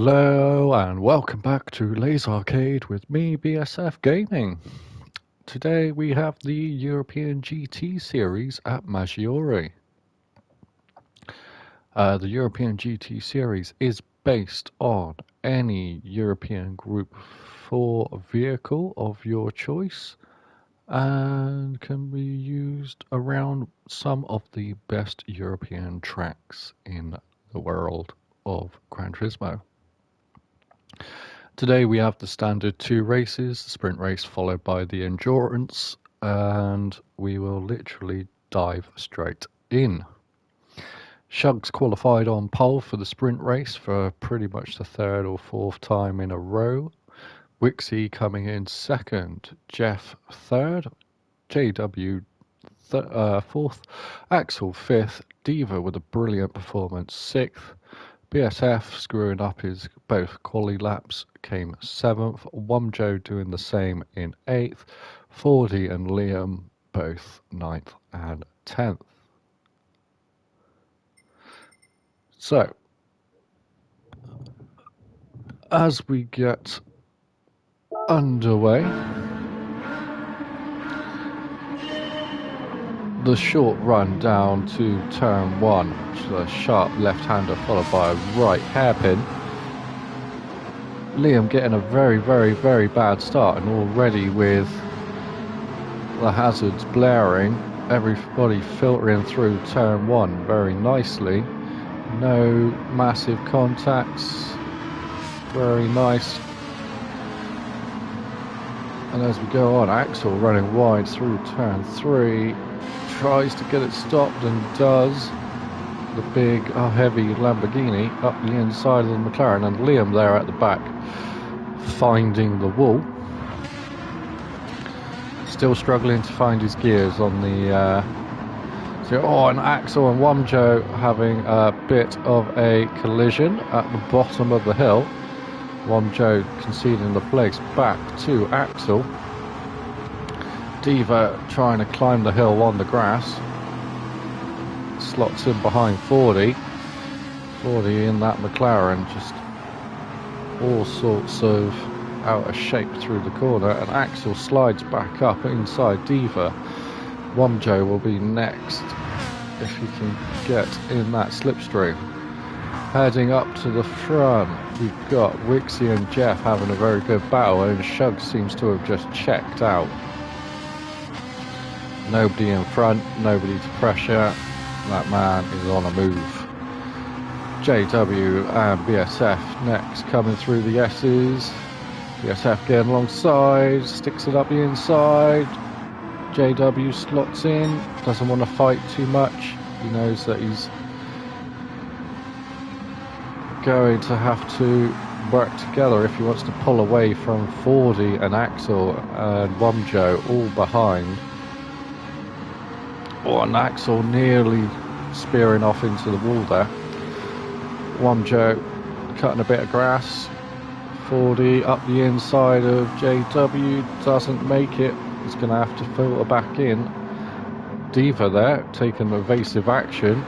Hello and welcome back to LazArcade with me, BSF Gaming. Today we have the European GT series at Maggiore. The European GT series is based on any European Group 4 vehicle of your choice and can be used around some of the best European tracks in the world of Gran Turismo. Today we have the standard two races, the sprint race followed by the endurance, and we will literally dive straight in. Shugs qualified on pole for the sprint race for pretty much the third or fourth time in a row. Wixie coming in second, Jeff third, JW fourth, Axel fifth, Diva with a brilliant performance sixth, BSF screwing up his both quali laps came 7th, Wumjo doing the same in 8th, Fordy and Liam both 9th and 10th. So, as we get underway, the short run down to turn 1, which is a sharp left-hander followed by a right hairpin. Liam getting a very bad start, and already with the hazards blaring, everybody filtering through turn 1 very nicely. No massive contacts, very nice. And as we go on, Axel running wide through turn 3, tries to get it stopped and does. The big heavy Lamborghini up the inside of the McLaren, and Liam there at the back finding the wall, still struggling to find his gears on the and Axel and Wumjo having a bit of a collision at the bottom of the hill. Wumjo conceding the place back to Axel. Diva trying to climb the hill on the grass, slots in behind Fordy in that McLaren, just all sorts of out of shape through the corner, and Axel slides back up inside Diva. Wumjo will be next if he can get in that slipstream. Heading up to the front, we've got Wixie and Jeff having a very good battle, and Shug seems to have just checked out. Nobody in front, nobody to pressure. That man is on a move. JW and BSF next coming through the S's. BSF getting alongside, sticks it up the inside. JW slots in, doesn't want to fight too much. He knows that he's going to have to work together if he wants to pull away from Fordy and Axel and Wumjo all behind. Oh, and Axel nearly spearing off into the wall there. Wumjo cutting a bit of grass. Fordy up the inside of JW, doesn't make it. He's going to have to filter back in. Diva there, taking evasive action.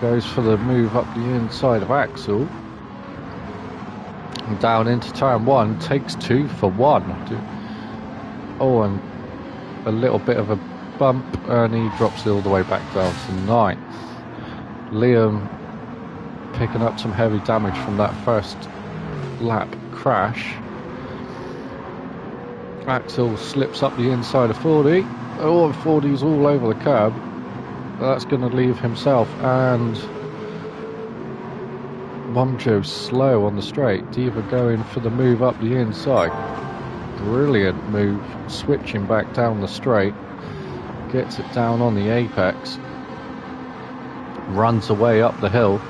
Goes for the move up the inside of Axel. And down into turn 1, takes 2 for 1. Oh, and a little bit of a bump, and he drops it all the way back down to 9th. Liam picking up some heavy damage from that first lap crash. Axel slips up the inside of Fordy. Oh, and Fordy's all over the curb. That's going to leave himself and Wumjo slow on the straight. Diva going for the move up the inside. Brilliant move, switching back down the straight. Gets it down on the apex. Runs away up the hill.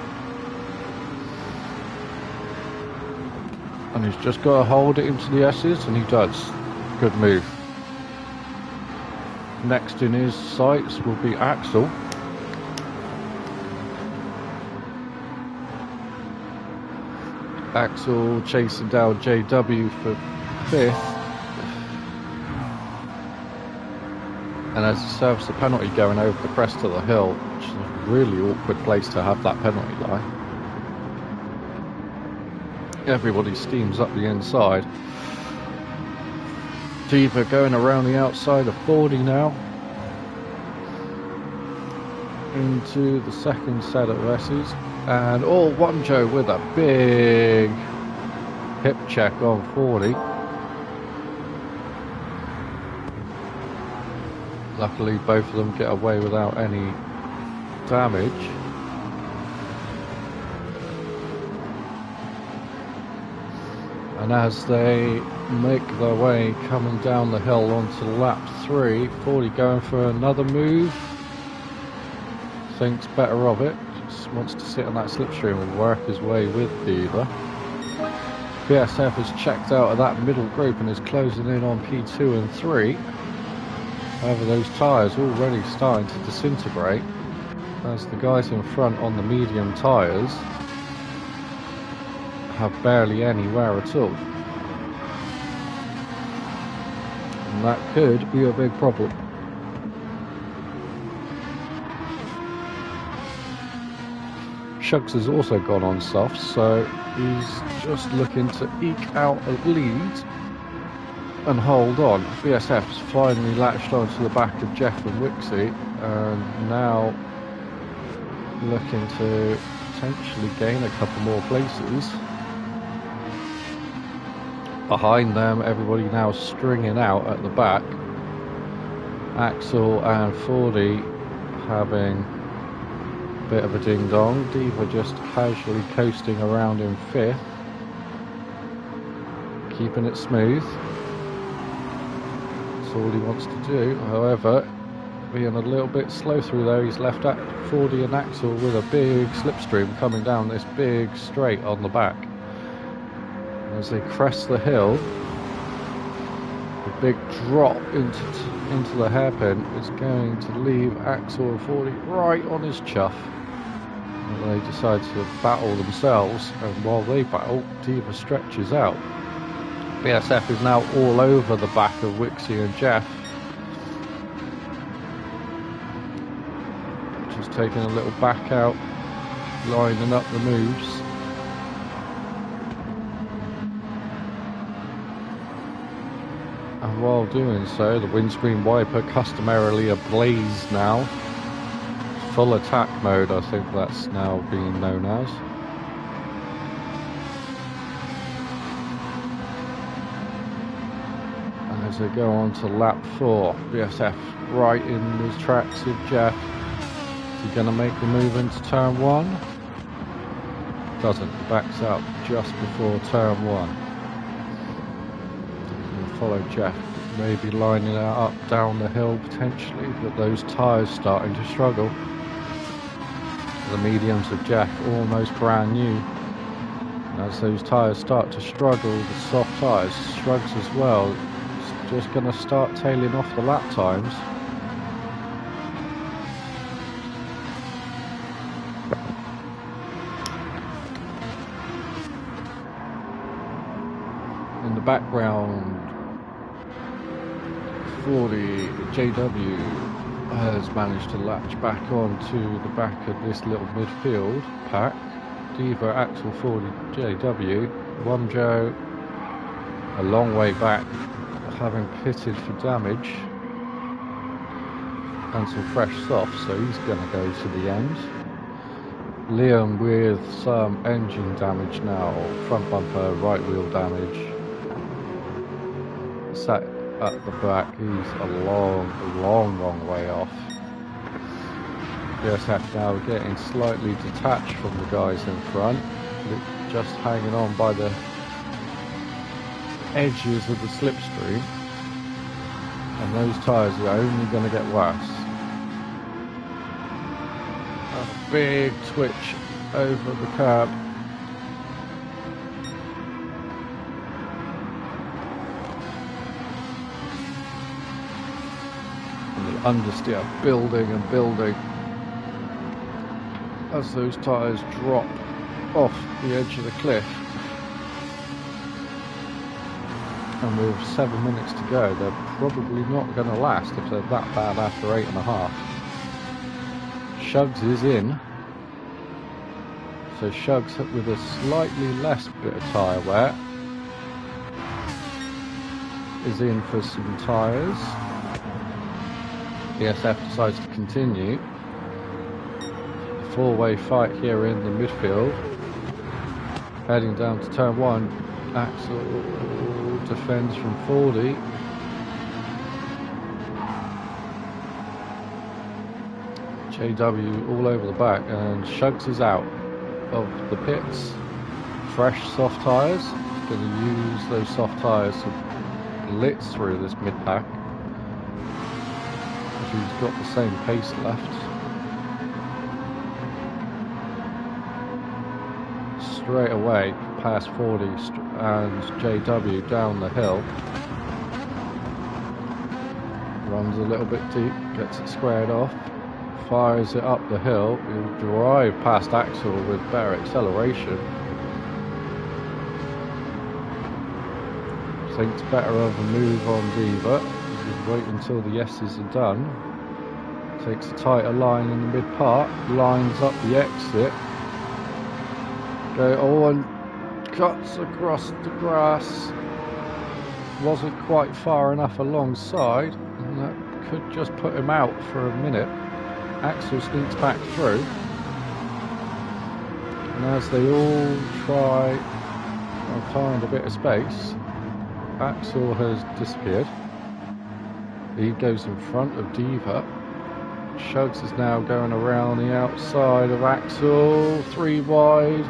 And he's just got to hold it into the S's, and he does. Good move. Next in his sights will be Axel. Axel chasing down JW for 5th. And as he serves the penalty going over the crest of the hill, which is a really awkward place to have that penalty lie. Everybody steams up the inside. Diva going around the outside of 40 now. Into the second set of S's. And one Joe with a big hip check on 40. Luckily both of them get away without any damage. And as they make their way coming down the hill onto lap 3, 40 going for another move. Thinks better of it. Just wants to sit on that slipstream and work his way with Diva. BSF has checked out of that middle group and is closing in on P2 and 3. However, those tyres are already starting to disintegrate as the guys in front on the medium tyres have barely any wear at all. And that could be a big problem. Shugs has also gone on soft, so he's just looking to eke out a lead and hold on. BSF's finally latched onto the back of Jeff and Wixie, and now looking to potentially gain a couple more places. Behind them, everybody now stringing out at the back. Axel and 40 having a bit of a ding-dong. Diva just casually coasting around in 5th. Keeping it smooth. That's all he wants to do. However, being a little bit slow through there, he's left at 40 and Axel with a big slipstream coming down this big straight on the back. As they crest the hill, the big drop into the hairpin is going to leave Axel and 40 right on his chuff. And they decide to battle themselves, and while they battle, Diva stretches out. BSF is now all over the back of Wixie and Jeff. Just taking a little back out, lining up the moves. And while doing so, the windscreen wiper customarily ablaze now. Full attack mode, I think that's now being known as. And as they go on to lap 4, BSF right in his tracks with Jeff. Is he going to make the move into turn 1? Doesn't. He backs up just before turn 1. Follow Jeff, maybe lining it up down the hill potentially, but those tyres starting to struggle. The mediums of Jeff almost brand new. And as those tyres start to struggle, the soft tyres, Shrugs as well, it's just going to start tailing off the lap times. In the background, 40 JW has managed to latch back onto the back of this little midfield pack. Diva, Axel, 40 JW, One Joe a long way back, having pitted for damage and some fresh soft, so he's going to go to the end. Liam with some engine damage now, front bumper, right wheel damage. Sat at the back, he's a long way off. BSF now getting slightly detached from the guys in front, just hanging on by the edges of the slipstream, and those tyres are only going to get worse. A big twitch over the curb. Understeer building and building as those tyres drop off the edge of the cliff, and with 7 minutes to go, they're probably not going to last if they're that bad after 8.5. Shugs is in, So Shugs with a slightly less bit of tyre wear is in for some tyres. BSF decides to continue. Four-way fight here in the midfield. Heading down to turn 1. Axel defends from 40. JW all over the back, and Shugs is out of the pits. Fresh soft tyres. Going to use those soft tyres to blitz through this mid-pack. He's got the same pace left. Straight away past 40 and JW down the hill. Runs a little bit deep, gets it squared off, fires it up the hill. He'll drive past Axel with better acceleration. Thinks better of a move on Diva. Wait until the yeses are done. Takes a tighter line in the mid part, lines up the exit. And cuts across the grass. Wasn't quite far enough alongside, and that could just put him out for a minute. Axel sneaks back through, and as they all try and find a bit of space, Axel has disappeared. He goes in front of Diva. Shugs is now going around the outside of Axel, 3 wide.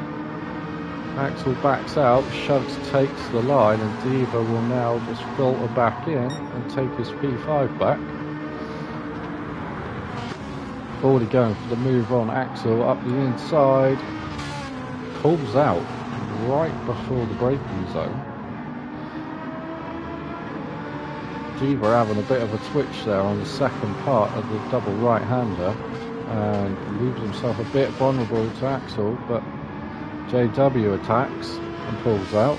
Axel backs out, Shugs takes the line, and Diva will now just filter back in and take his P5 back. 40 going for the move on Axel up the inside. Pulls out right before the braking zone. Diva having a bit of a twitch there on the second part of the double right-hander and leaves himself a bit vulnerable to Axel, but JW attacks and pulls out,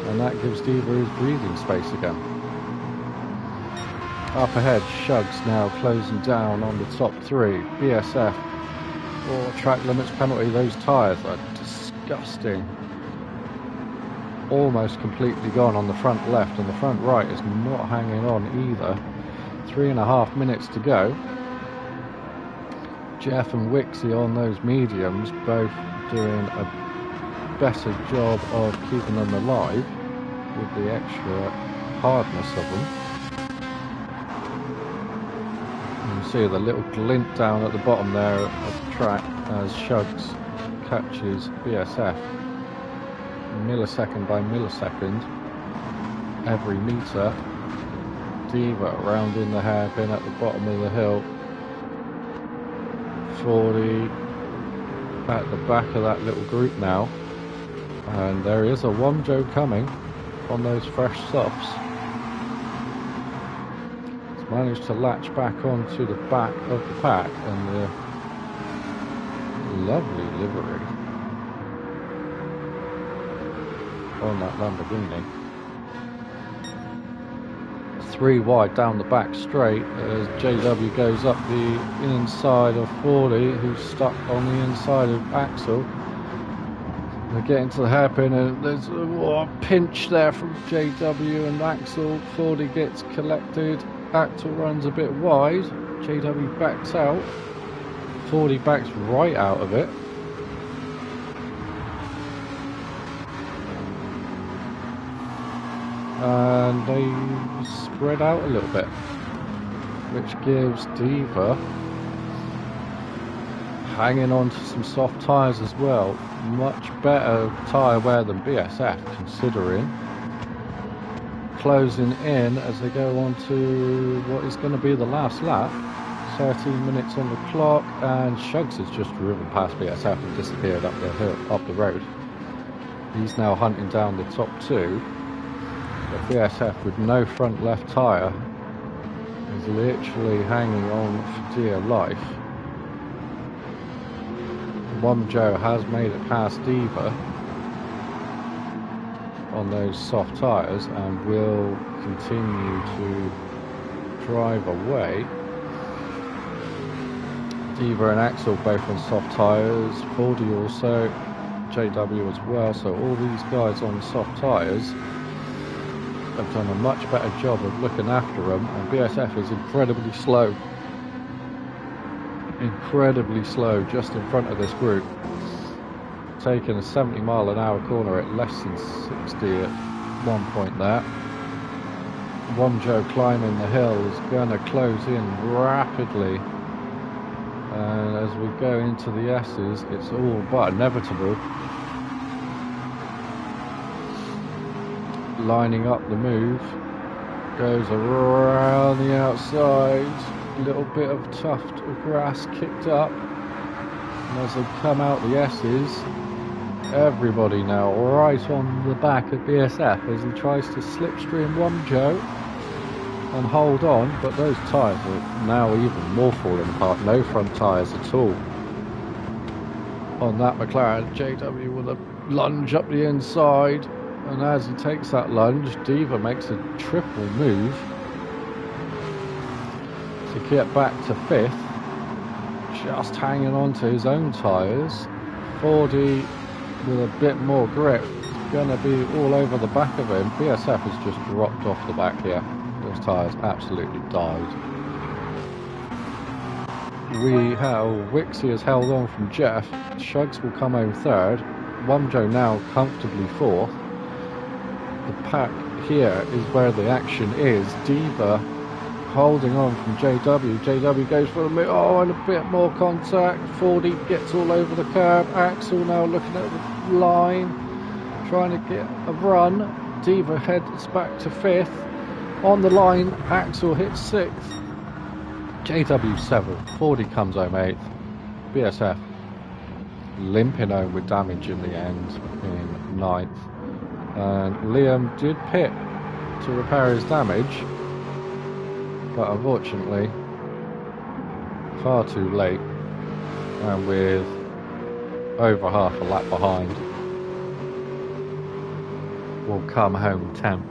and that gives Diva his breathing space again. Up ahead, Shugs now closing down on the top 3. BSF or track limits penalty. Those tyres are disgusting. Almost completely gone on the front left, and the front right is not hanging on either. 3.5 minutes to go. Jeff and Wixie on those mediums, both doing a better job of keeping them alive with the extra hardness of them. You can see the little glint down at the bottom there of the track as Shugs catches BSF millisecond by millisecond every metre. Diva around in the hairpin at the bottom of the hill. 40 at the back of that little group now, and there is a Womjo coming on those fresh softs. He's managed to latch back onto the back of the pack, and the lovely livery on that Lamborghini. 3 wide down the back straight as JW goes up the inside of 40, who's stuck on the inside of Axel. They get into the hairpin, and there's a pinch there from JW and Axel. 40 gets collected. Axel runs a bit wide. JW backs out. 40 backs right out of it. And they spread out a little bit, which gives Diva hanging on to some soft tyres as well. Much better tyre wear than BSF, considering. Closing in as they go on to what is going to be the last lap. 13 minutes on the clock, and Shugs has just driven past BSF and disappeared up the hill, up the road. He's now hunting down the top 2. But BSF with no front left tyre is literally hanging on for dear life. Womjo has made it past Diva on those soft tyres and will continue to drive away. Diva and Axel both on soft tyres, Fordy also, JW as well, so all these guys on soft tyres have done a much better job of looking after them, and BSF is incredibly slow just in front of this group, taking a 70-mile-an-hour corner at less than 60 at one point there. Wonjo climbing the hill is going to close in rapidly, and as we go into the S's, it's all but inevitable. Lining up the move, goes around the outside, little bit of tuft of grass kicked up, and as they come out the S's, everybody now right on the back of BSF as he tries to slipstream Wonjo and hold on, but those tyres are now even more falling apart. No front tyres at all on that McLaren. JW with a lunge up the inside, and as he takes that lunge, Diva makes a triple move to get back to 5th, just hanging on to his own tyres. Fordy with a bit more grip is going to be all over the back of him. BSF has just dropped off the back here. Those tyres absolutely died. Wixie has held on from Jeff. Shugs will come home 3rd. Wonjo now comfortably 4th. The pack here is where the action is. Diva holding on from JW. JW goes for a bit, and a bit more contact. Fordy gets all over the curb. Axel now looking at the line, trying to get a run. Diva heads back to 5th. On the line, Axel hits 6th. JW 7th. Fordy comes home 8th. BSF limping home with damage in the end in 9th. And Liam did pit to repair his damage, but unfortunately far too late, and with over half a lap behind, will come home 10th.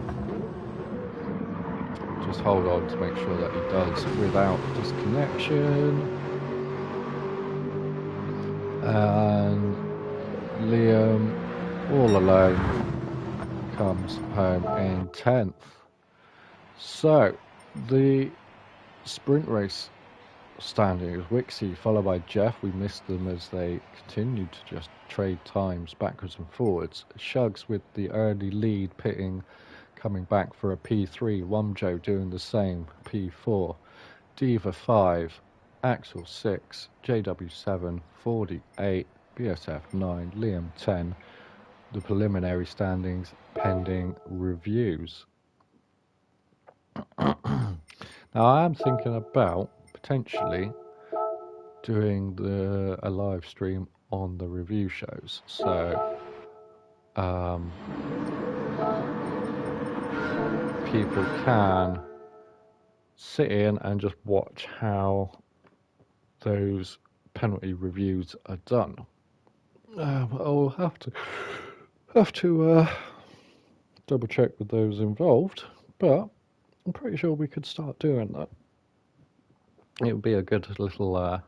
Just hold on to make sure that he does without disconnection. And Liam, all alone, comes home in 10th. So the sprint race standing is Wixie followed by Jeff. We missed them as they continued to just trade times backwards and forwards. Shugs with the early lead, pitting, coming back for a P3. Wonjo doing the same, P4. Diva 5, Axel 6, JW 7, Fordy 8, BSF 9, Liam 10. The preliminary standings pending reviews. Now I am thinking about potentially doing a live stream on the review shows, so people can sit in and just watch how those penalty reviews are done. I'll have to double check with those involved, but I'm pretty sure we could start doing that. It would be a good little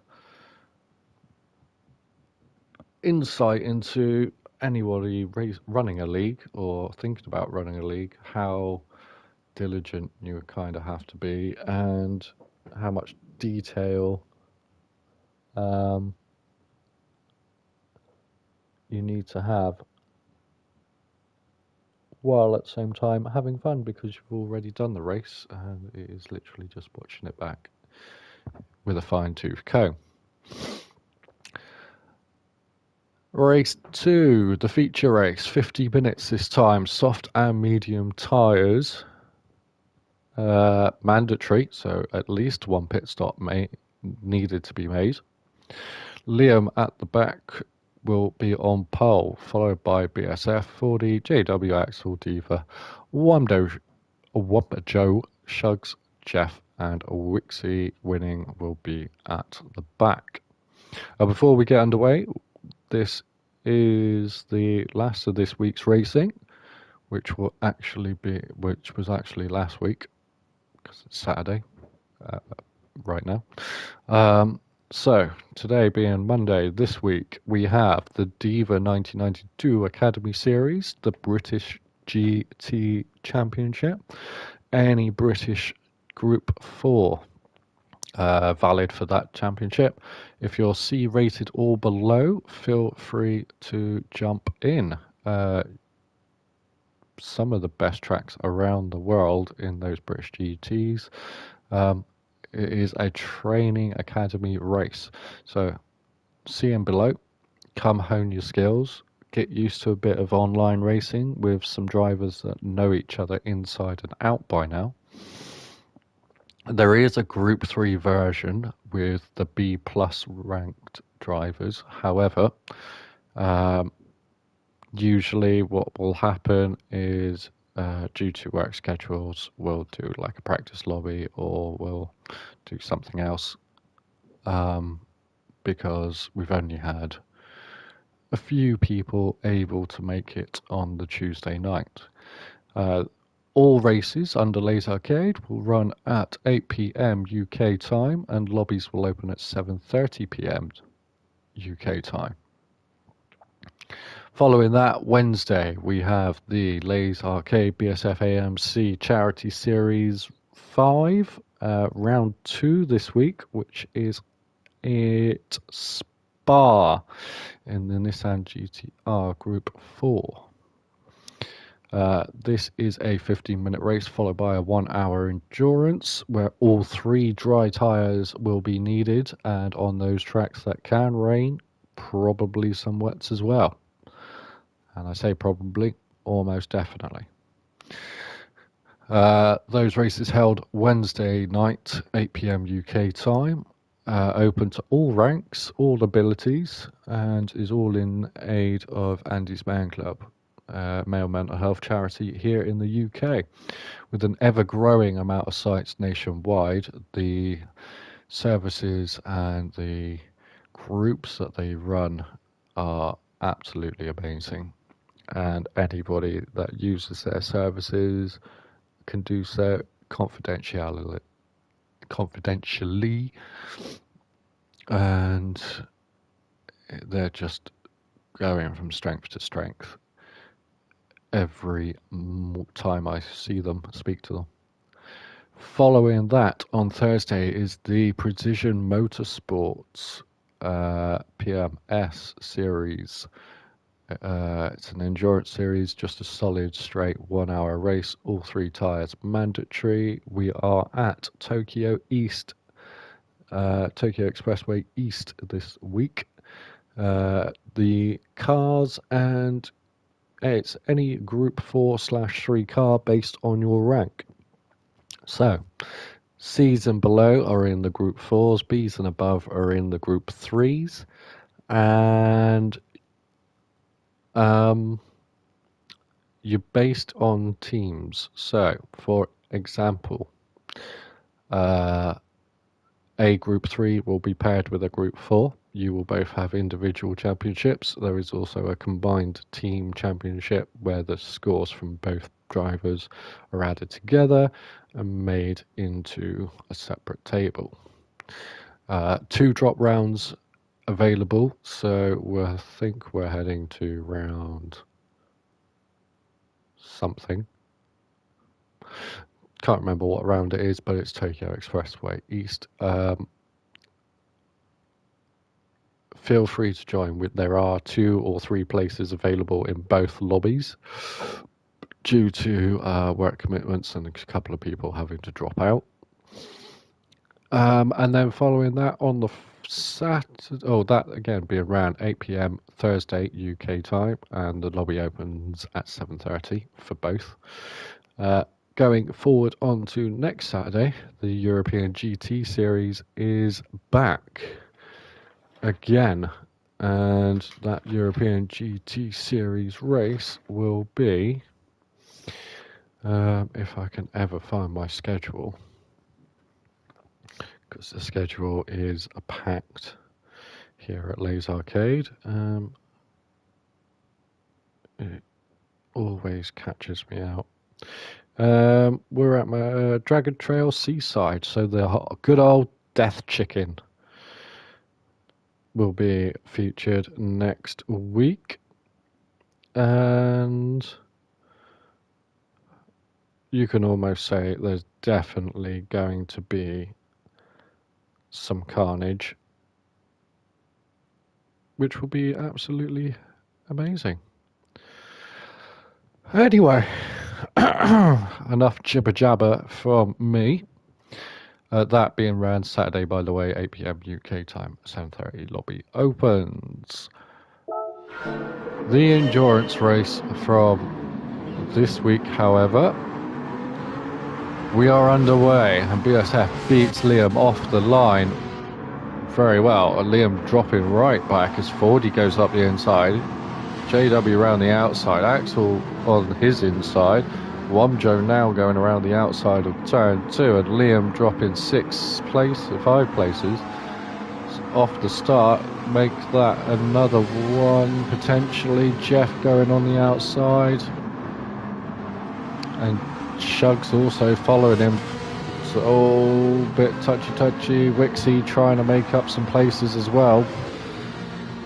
insight into anybody running a league or thinking about running a league, how diligent you kind of have to be and how much detail you need to have, while at the same time having fun, because you've already done the race and it is literally just watching it back with a fine-tooth comb. Race 2, the feature race, 50 minutes this time, soft and medium tyres. Mandatory, so at least one pit stop needed to be made. Liam at the back will be on pole, followed by BSF, Fordy, JW, Axel, Diva, Wonjo, Shugs, Jeff, and Wixie. Winning will be at the back. Before we get underway, this is the last of this week's racing, which was actually last week, because it's Saturday right now. So, today being Monday, this week, we have the Diva 1992 Academy Series, the British GT Championship, any British Group 4 valid for that championship. If you're C rated or below, feel free to jump in. Some of the best tracks around the world in those British GTs. It is a training academy race. So C and below, come hone your skills, get used to a bit of online racing with some drivers that know each other inside and out by now. There is a Group 3 version with the B plus ranked drivers. However, usually what will happen is due to work schedules, we'll do like a practice lobby or we'll do something else because we've only had a few people able to make it on the Tuesday night. All races under LazArcade will run at 8 p.m. UK time and lobbies will open at 7:30 p.m. UK time. Following that, Wednesday, we have the LazArcade BSF AMC Charity Series 5, round 2 this week, which is at Spa in the Nissan GTR Group 4. This is a 15-minute race followed by a 1-hour endurance where all 3 dry tyres will be needed, and on those tracks that can rain, probably some wets as well. And I say probably, almost definitely. Those races held Wednesday night, 8 p.m. UK time, open to all ranks, all abilities, and is all in aid of Andy's Man Club, male mental health charity here in the UK. With an ever-growing amount of sites nationwide, the services and the groups that they run are absolutely amazing. And anybody that uses their services can do so confidentially, and they're just going from strength to strength every time I see them, speak to them. Following that, on Thursday is the Precision Motorsports PMS series. It's an endurance series, just a solid straight 1-hour race, all 3 tyres mandatory. We are at Tokyo East, Tokyo Expressway East this week. The cars, and it's any Group 4/3 car based on your rank. So, C's and below are in the Group 4s, B's and above are in the Group 3s, and you're based on teams. So, for example, a Group 3 will be paired with a Group 4. You will both have individual championships. There is also a combined team championship where the scores from both drivers are added together and made into a separate table. 2 drop rounds available, so I think we're heading to round something. Can't remember what round it is, but it's Tokyo Expressway East. Feel free to join. There are 2 or 3 places available in both lobbies due to work commitments and a couple of people having to drop out. And then following that on the Saturday, that again be around 8 p.m. Thursday UK time, and the lobby opens at 7:30 for both. Going forward on to next Saturday, the European GT series is back again, and that European GT series race will be, if I can ever find my schedule, because the schedule is packed here at LazArcade. It always catches me out. We're at my Dragon Trail Seaside, so the good old Death Chicken will be featured next week. And you can almost say there's definitely going to be some carnage, which will be absolutely amazing. Anyway, enough jibber jabber from me. That being ran Saturday, by the way, 8 PM UK time, 7:30 lobby opens. The endurance race from this week, however, we are underway, and BSF beats Liam off the line very well. And Liam dropping right back as Fordy goes up the inside, JW around the outside, Axel on his inside, Wamjo now going around the outside of turn 2, and Liam dropping 5 places off the start, make that another one potentially. Jeff going on the outside, and Shug's also following him. So bit touchy. Wixie trying to make up some places as well.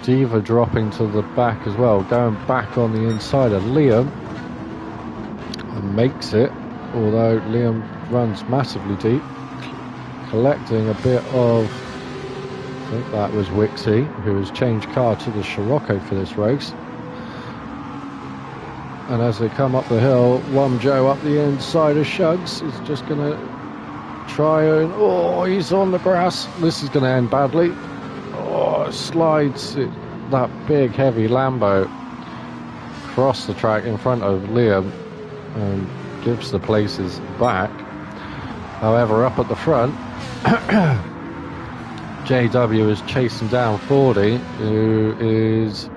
Diva dropping to the back as well, going back on the inside of Liam, and makes it, although Liam runs massively deep, collecting a bit of, I think that was Wixie, who has changed car to the Scirocco for this race. And as they come up the hill, Wamjo up the inside of Shugs is just going to try and, oh, he's on the grass. This is going to end badly. Oh, slides it, that big heavy Lambo across the track in front of Liam and gives the places back. However, up at the front, JW is chasing down Fordy, who is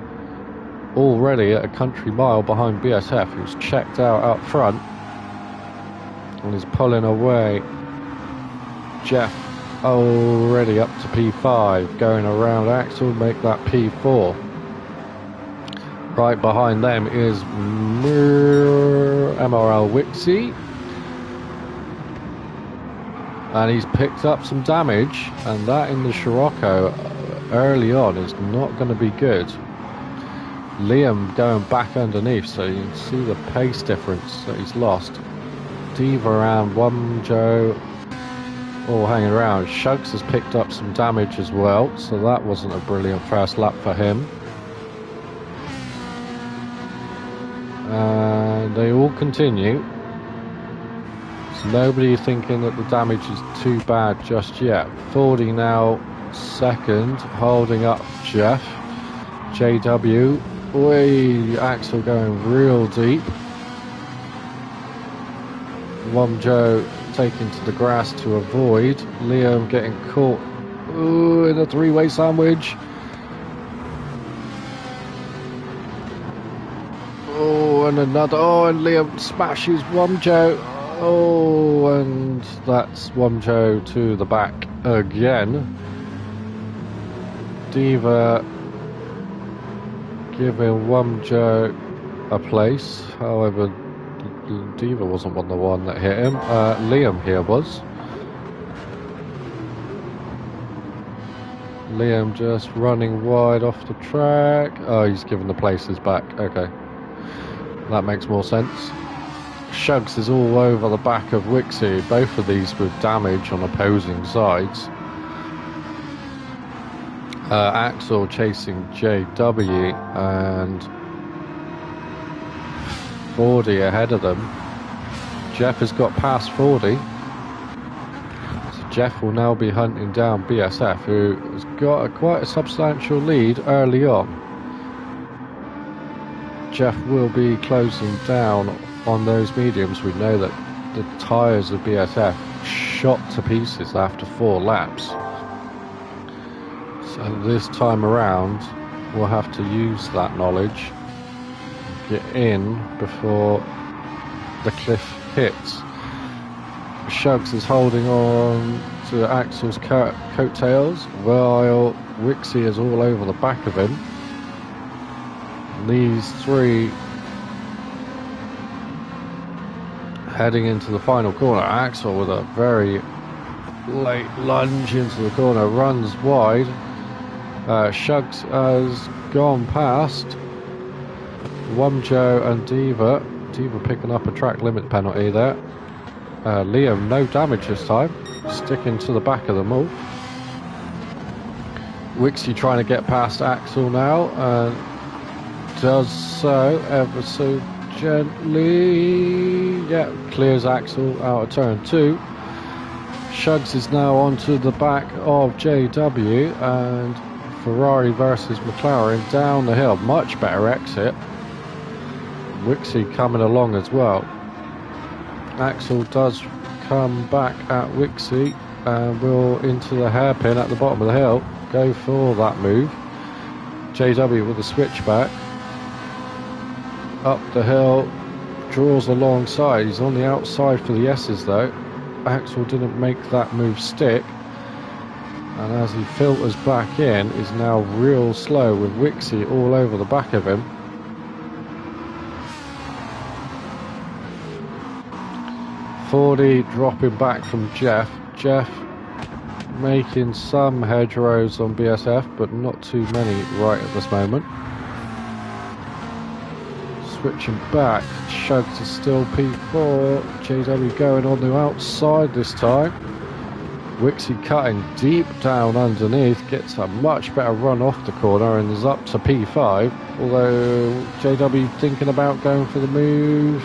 already at a country mile behind BSF, who's checked out up front and is pulling away. Jeff already up to P5, going around Axel, make that P4. Right behind them is MRL Wixie, and he's picked up some damage, and that in the Scirocco early on is not going to be good. Liam going back underneath, so you can see the pace difference that he's lost. Diva around, Wamjo all hanging around. Shugs has picked up some damage as well, so that wasn't a brilliant first lap for him. And they all continue. So nobody thinking that the damage is too bad just yet. Fordy now second, holding up Jeff. JW, Axel going real deep. Wamjo taking to the grass to avoid. Liam getting caught in a three-way sandwich. And another, and Liam smashes Wamjo. And that's Wamjo to the back again. Diva giving Wamjo a place. However, Diva wasn't the one that hit him. Liam here was. Liam just running wide off the track. Oh, he's giving the places back. Okay. That makes more sense. Shugs is all over the back of Wixie, both of these with damage on opposing sides. Axel chasing JW and Fordy ahead of them. Jeff has got past Fordy. So Jeff will now be hunting down BSF, who has got quite a substantial lead early on. Jeff will be closing down on those mediums. We know that the tyres of BSF shot to pieces after 4 laps. So this time around, we'll have to use that knowledge, get in before the cliff hits. Shugs is holding on to Axel's coattails, while Wixie is all over the back of him. These three heading into the final corner. Axel with a very late lunge into the corner, runs wide, Shugs has gone past Wumjo and Diva. Diva picking up a track limit penalty there. Liam, no damage this time, sticking to the back of them all. Wixie trying to get past Axel now, and does so ever so gently. Yeah, clears Axel out of turn 2. Shugs is now onto the back of JW, and Ferrari versus McLaren down the hill. Much better exit. Wixie coming along as well. Axel does come back at Wixie and will into the hairpin at the bottom of the hill. Go for that move. JW with a switchback. Up the hill, draws alongside. He's on the outside for the S's though. Axel didn't make that move stick. And as he filters back in, is now real slow with Wixie all over the back of him. Fordy dropping back from Jeff. Jeff making some hedgerows on BSF, but not too many right at this moment. Switching back, Shugs is still P4. JW going on the outside this time. Wixie cutting deep down underneath, gets a much better run off the corner and is up to P5. Although JW thinking about going for the move.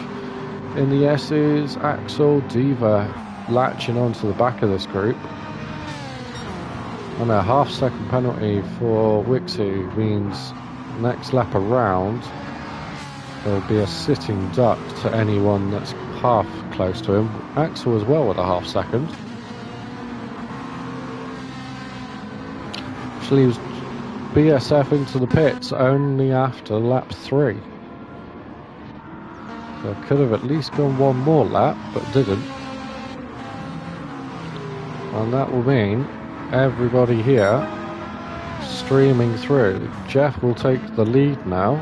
In the S's, Axel, Diva latching onto the back of this group. And a half-second penalty for Wixie means next lap around there'll be a sitting duck to anyone that's half close to him. Axel as well with a half-second. Actually, he was BSF into the pits only after lap 3. So could have at least gone one more lap, but didn't. And that will mean everybody here streaming through. Jeff will take the lead now.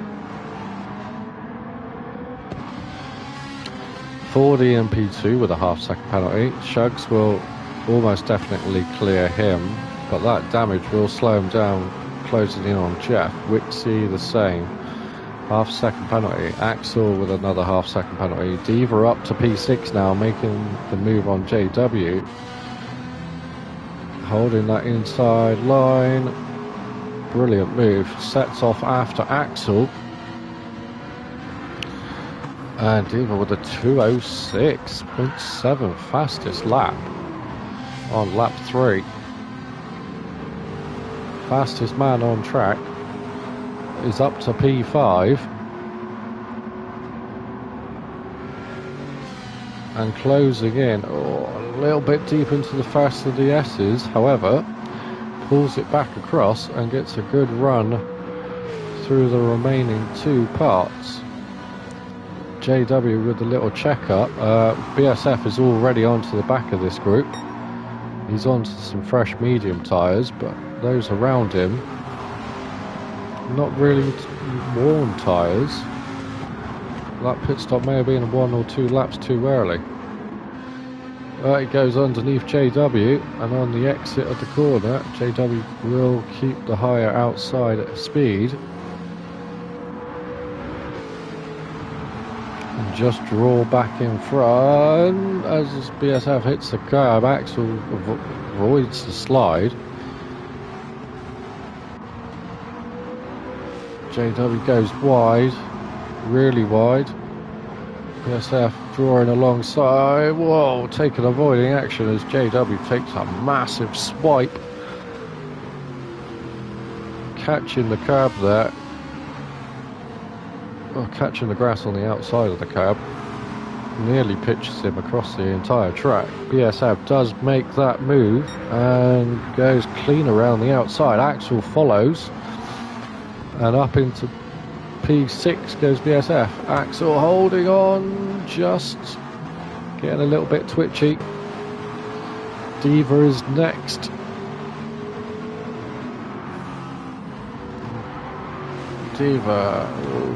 40 and P2 with a half-second penalty. Shugs will almost definitely clear him, but that damage will slow him down, closing in on Jeff. Wixie the same. Half-second penalty. Axel with another half-second penalty. Diva up to P6 now, making the move on JW. Holding that inside line. Brilliant move. Sets off after Axel. And Diva with a 2:06.7 fastest lap on lap 3. Fastest man on track is up to P5 and closing in a little bit deep into the first of the S's. However, pulls it back across and gets a good run through the remaining 2 parts. JW with a little check-up. BSF is already onto the back of this group. He's onto some fresh medium tyres, but those around him not really worn tyres. That pit stop may have been 1 or 2 laps too early. It goes underneath JW, and on the exit of the corner, JW will keep the higher outside at speed and just draw back in front. As BSF hits the curb, Axel avoids the slide. JW goes wide, really wide. BSF drawing alongside. Whoa, taking avoiding action as JW takes a massive swipe. Catching the curb there. Well, catching the grass on the outside of the curb. Nearly pitches him across the entire track. BSF does make that move and goes clean around the outside. Axel follows. And up into P6 goes BSF. Axel holding on, just getting a little bit twitchy. Diva is next. Diva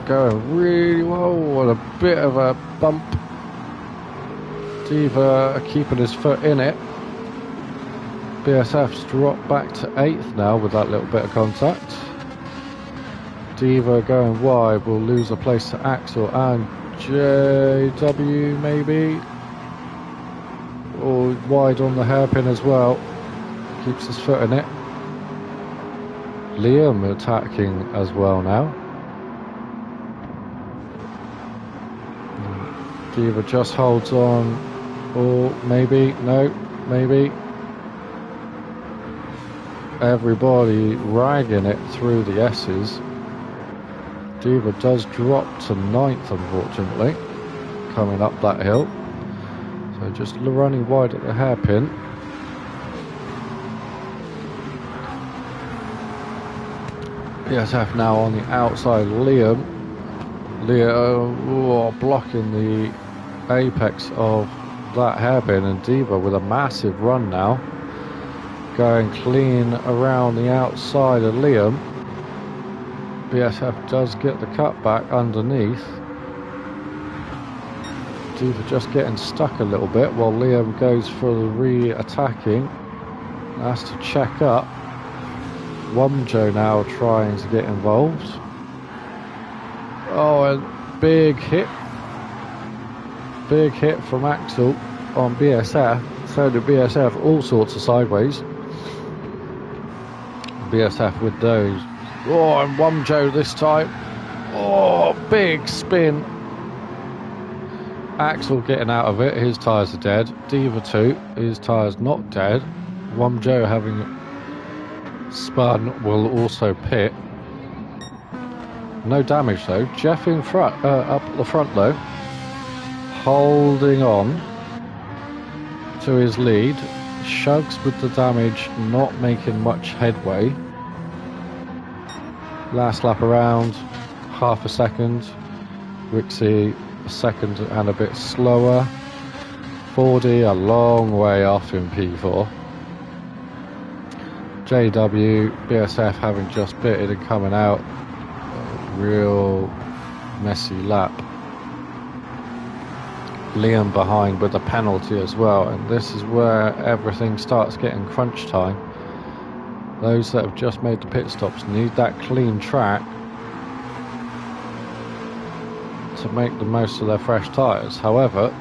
going really well, and a bit of a bump. Diva keeping his foot in it. BSF's dropped back to 8th now with that little bit of contact. Diva going wide will lose a place to Axel and JW maybe. Or wide on the hairpin as well. Keeps his foot in it. Liam attacking as well now. Diva just holds on. Or maybe, no, maybe. Everybody ragging it through the S's. Diva does drop to 9th, unfortunately, coming up that hill. So just running wide at the hairpin. BSF now on the outside. Liam blocking the apex of that hairpin, and Diva with a massive run now, going clean around the outside of Liam. BSF does get the cutback underneath. Diva just getting stuck a little bit while Liam goes for the re-attacking. Has to check up. Wumjo now trying to get involved. Oh, and big hit. Big hit from Axel on BSF. So did BSF all sorts of sideways. BSF with those. Oh, and Wumjo this time. Oh, big spin. Axel getting out of it. His tyres are dead. Diva too. His tyres not dead. Wumjo having spun will also pit. No damage though. Jeff in front, up the front though, holding on to his lead. Shugs with the damage, not making much headway. Last lap around, half a second. Rixie a second and a bit slower. 40 a long way off in P4. JW, BSF having just pitted and coming out. Real messy lap. Liam behind with a penalty as well, and this is where everything starts getting crunch time. Those that have just made the pit stops need that clean track to make the most of their fresh tyres. However,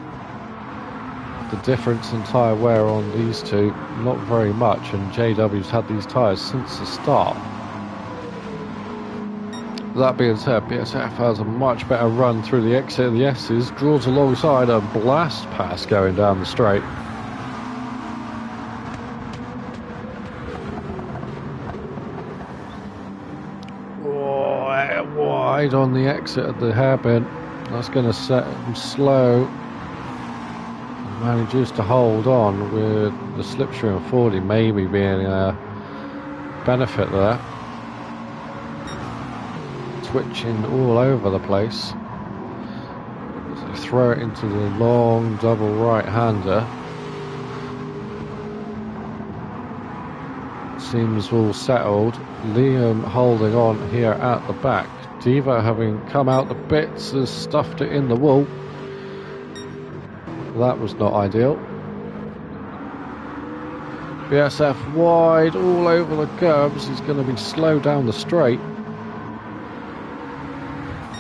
the difference in tyre wear on these two, not very much, and JW's had these tyres since the start. That being said, BSF has a much better run through the exit of the S's, draws alongside a blast pass going down the straight. Wide on the exit of the hairpin. That's going to set him slow. Manages to hold on with the slipstream of 40 maybe being a benefit there. Twitching all over the place. So throw it into the long double right-hander. Seems all settled. Liam holding on here at the back. Diva having come out the bits has stuffed it in the wall. That was not ideal. BSF wide all over the curbs. He's going to be slow down the straight.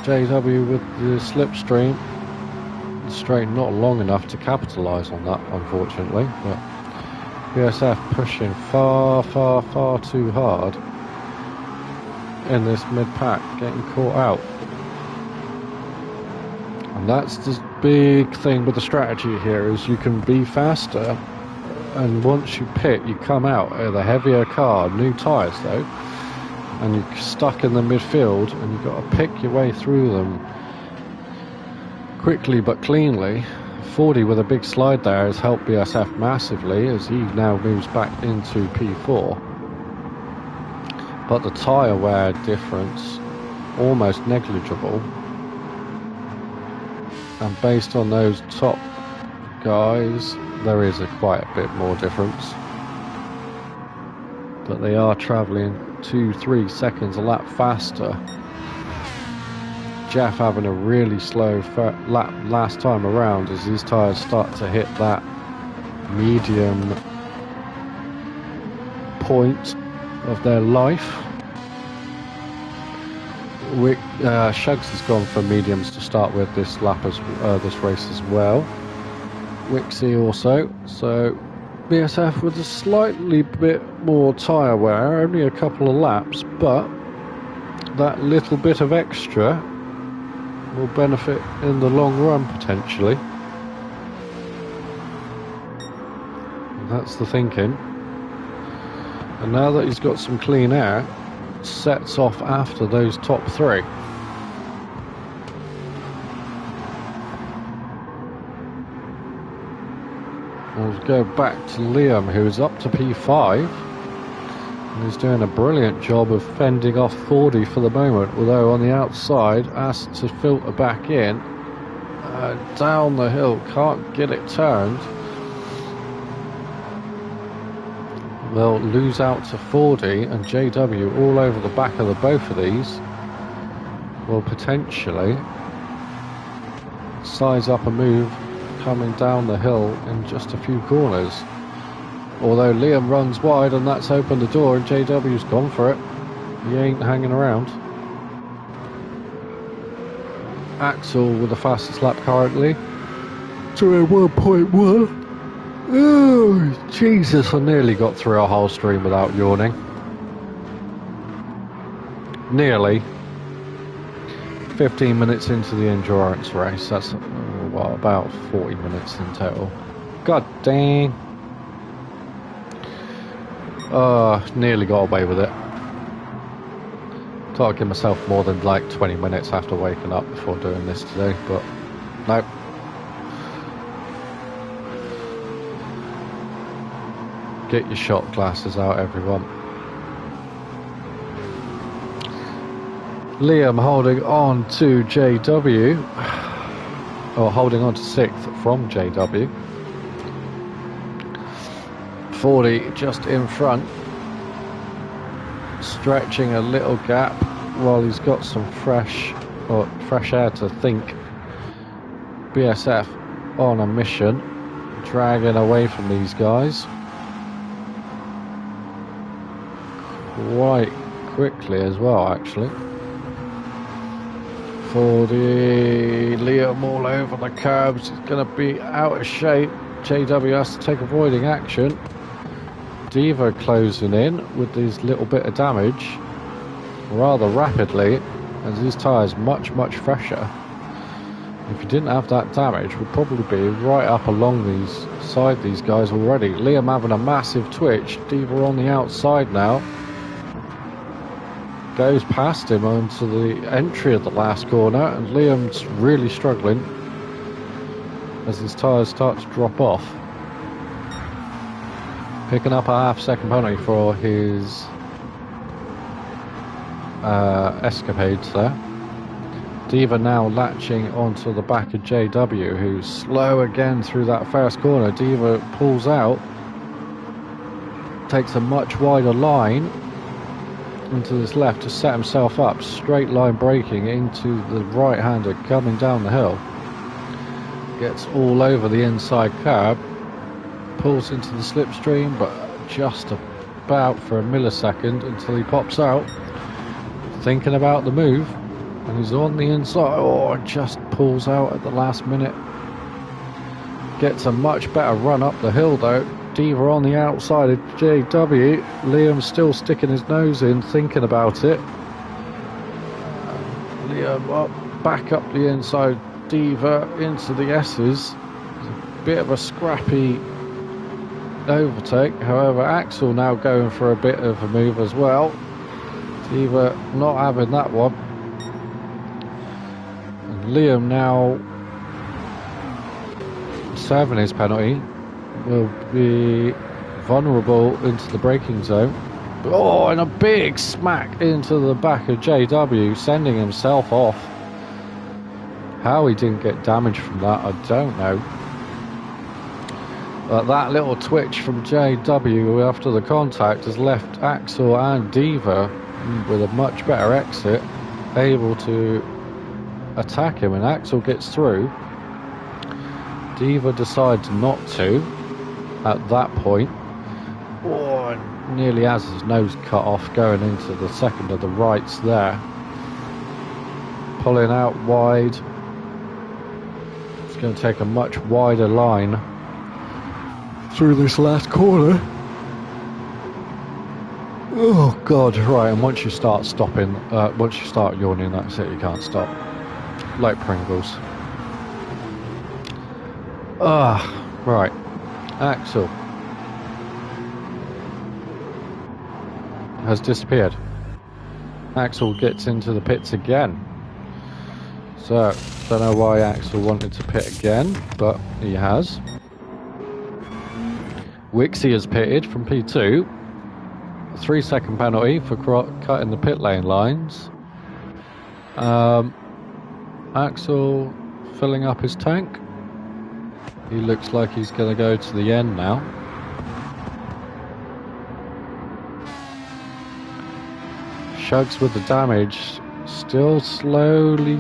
JW with the slipstream. The straight not long enough to capitalise on that, unfortunately. But BSF pushing far too hard in this mid-pack, getting caught out. And that's the big thing with the strategy here, is you can be faster, and once you pit, you come out with a heavier car, new tyres though, and you're stuck in the midfield, and you've got to pick your way through them quickly but cleanly. 40 with a big slide there has helped BSF massively as he now moves back into P4. But the tyre wear difference, almost negligible. And based on those top guys, there is quite a bit more difference. But they are travelling 2-3 seconds a lap faster. Jeff having a really slow lap last time around as his tyres start to hit that medium point of their life. Shugs has gone for mediums to start with this this race as well. Wixie also. So BSF with a slightly bit more tyre wear, only a couple of laps, but that little bit of extra will benefit in the long run potentially. That's the thinking. And now that he's got some clean air, sets off after those top three. We'll go back to Liam, who's up to P5. And he's doing a brilliant job of fending off Fordy for the moment, although on the outside has to filter back in. Down the hill, can't get it turned. They'll lose out to Fordy and JW all over the back of the both of these. Will potentially size up a move coming down the hill in just a few corners. Although Liam runs wide and that's opened the door and JW's gone for it. He ain't hanging around. Axel with the fastest lap currently. 2:01.1. Oh, Jesus, I nearly got through a whole stream without yawning. Nearly. 15 minutes into the endurance race. That's, well, about 40 minutes in total. God dang. Nearly got away with it. Thought I'd give myself more than like 20 minutes after waking up before doing this today, but nope. Get your shot glasses out, everyone. Liam holding on to JW, or holding on to 6th from JW. 40 just in front, stretching a little gap while he's got some fresh air to think. BSF on a mission, dragging away from these guys quite quickly as well, actually. 40, Liam all over the curbs, he's going to be out of shape. JW has to take avoiding action. Diva closing in with his little bit of damage rather rapidly, as his tyre's much fresher. If he didn't have that damage, would probably be right up along these guys already. Liam having a massive twitch. Diva on the outside now. Goes past him onto the entry of the last corner, and Liam's really struggling as his tyres start to drop off. Picking up a half-second penalty for his escapades there. Diva now latching onto the back of JW, who's slow again through that first corner. Diva pulls out, takes a much wider line into this left to set himself up, straight line braking into the right-hander coming down the hill. Gets all over the inside curb, pulls into the slipstream, but just about for a millisecond until he pops out, thinking about the move, and he's on the inside. Oh, just pulls out at the last minute. Gets a much better run up the hill though. Diva on the outside of JW. Liam still sticking his nose in, thinking about it. Liam back up the inside. Diva into the S's. A bit of a scrappy overtake. However, Axel now going for a bit of a move as well. Diva not having that one. And Liam now serving his penalty. Will be vulnerable into the braking zone. Oh, and a big smack into the back of JW, sending himself off. How he didn't get damage from that, I don't know. But that little twitch from JW after the contact has left Axel and Diva with a much better exit, able to attack him, and Axel gets through. Diva decides not to at that point. Oh, and nearly has his nose cut off going into the second of the rights there. Pulling out wide. It's going to take a much wider line through this last corner. Oh God, right, and once you start stopping, once you start yawning, that's it, you can't stop. Like Pringles. Right. Axel has disappeared. Axel gets into the pits again. So, don't know why Axel wanted to pit again, but he has. Wixie has pitted from P2. 3-second penalty for cutting the pit lane lines. Axel filling up his tank. He looks like he's going to go to the end now. Shugs with the damage, still slowly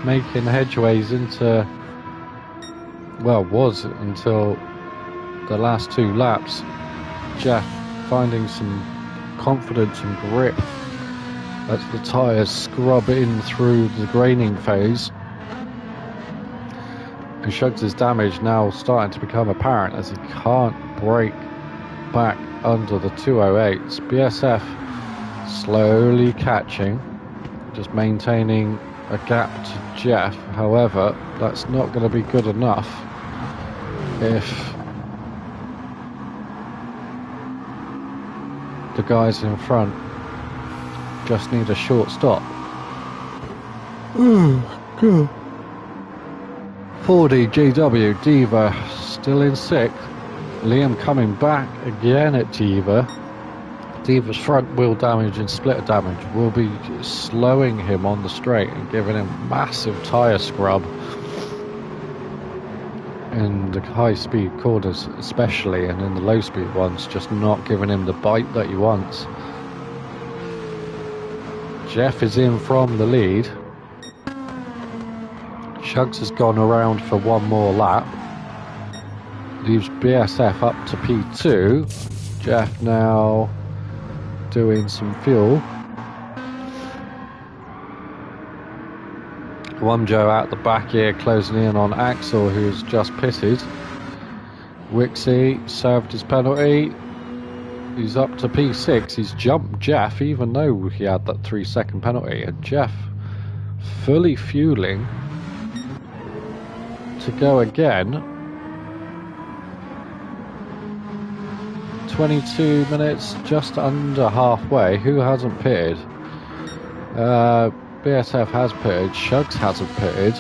making headways into, well, was until the last 2 laps. Jeff finding some confidence and grip as the tyres scrub in through the graining phase. And Shugs' damage now starting to become apparent as he can't break back under the 208s. BSF slowly catching, just maintaining a gap to Jeff. However, that's not going to be good enough if the guys in front just need a short stop. Oh, God. 4D GW Diva still in 6th. Liam coming back again at Diva. Diva's front wheel damage and splitter damage will be slowing him on the straight and giving him massive tyre scrub in the high speed corners especially, and in the low speed ones just not giving him the bite that he wants. Jeff is in from the lead. Shugs has gone around for one more lap. Leaves BSF up to P2. Jeff now doing some fuel. Wamjo out the back here closing in on Axel, who's just pitted. Wixie served his penalty. He's up to P6. He's jumped Jeff even though he had that 3-second penalty, and Jeff fully fueling to go again. 22 minutes, just under halfway. Who hasn't pitted? BSF has pitted. Shugs hasn't pitted.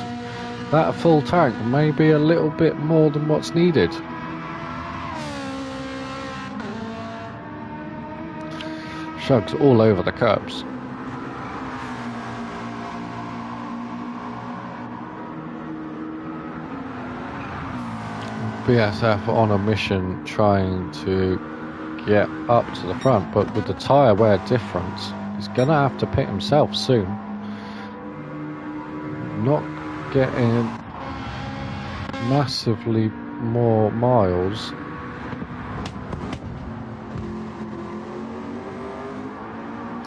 That full tank may be a little bit more than what's needed. Shugs all over the curbs. BSF on a mission trying to get up to the front, but with the tyre wear difference, he's going to have to pit himself soon. Not getting massively more miles.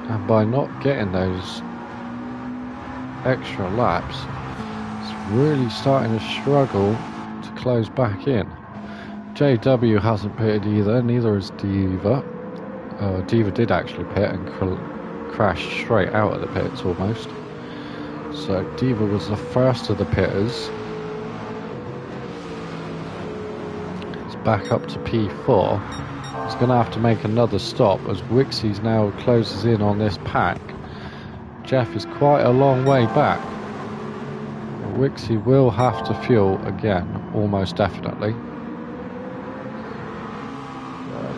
And by not getting those extra laps, it's really starting to struggle to close back in. JW hasn't pitted either, neither has Diva. Diva did actually pit and crashed straight out of the pits almost. So Diva was the first of the pitters. It's back up to P4. He's going to have to make another stop as Wixie's now closes in on this pack. Jeff is quite a long way back. Wixie will have to fuel again, almost definitely.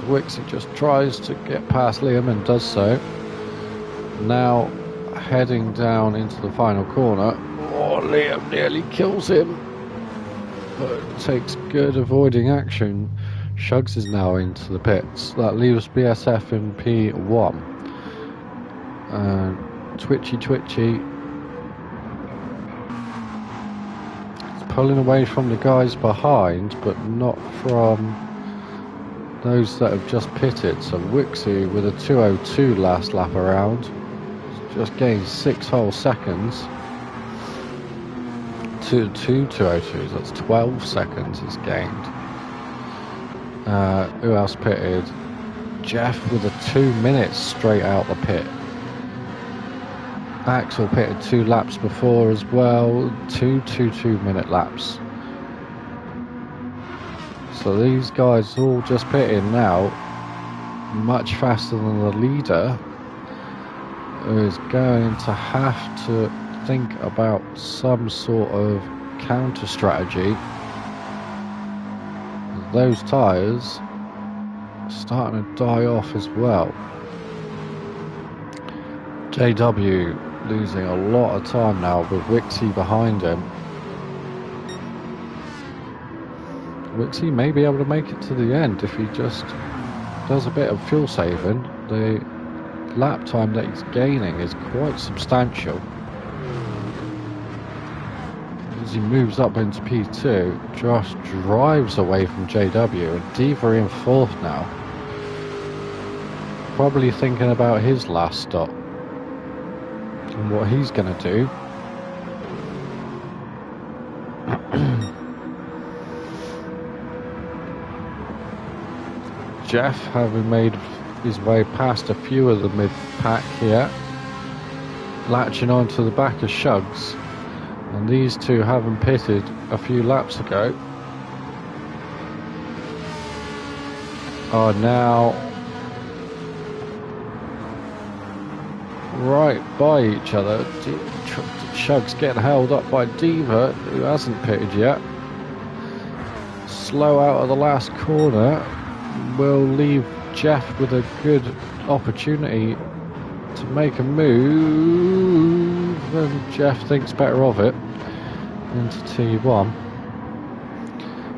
Wixie just tries to get past Liam and does so. Now heading down into the final corner. Oh, Liam nearly kills him, but it takes good avoiding action. Shugs is now into the pits. That leaves BSF in P1. Twitchy. It's pulling away from the guys behind, but not from those that have just pitted. So Wixie with a 2:02 last lap around, just gained 6 whole seconds. 2:02s, that's 12 seconds he's gained. Who else pitted? Jeff with a 2 minutes straight out the pit. Axel pitted 2 laps before as well, 2 minute laps. So these guys all just pitting now, much faster than the leader, who is going to have to think about some sort of counter strategy. Those tyres are starting to die off as well. JW losing a lot of time now with Wixie behind him. Wixie may be able to make it to the end if he just does a bit of fuel saving. The lap time that he's gaining is quite substantial. As he moves up into P2, Josh drives away from JW, and Diva in 4th now. Probably thinking about his last stop and what he's going to do. Jeff, having made his way past a few of the mid-pack here, latching onto the back of Shugs, and these two haven't pitted a few laps ago are now right by each other. Shugs getting held up by Diva, who hasn't pitted yet. Slow out of the last corner will leave Jeff with a good opportunity to make a move, and Jeff thinks better of it into T1.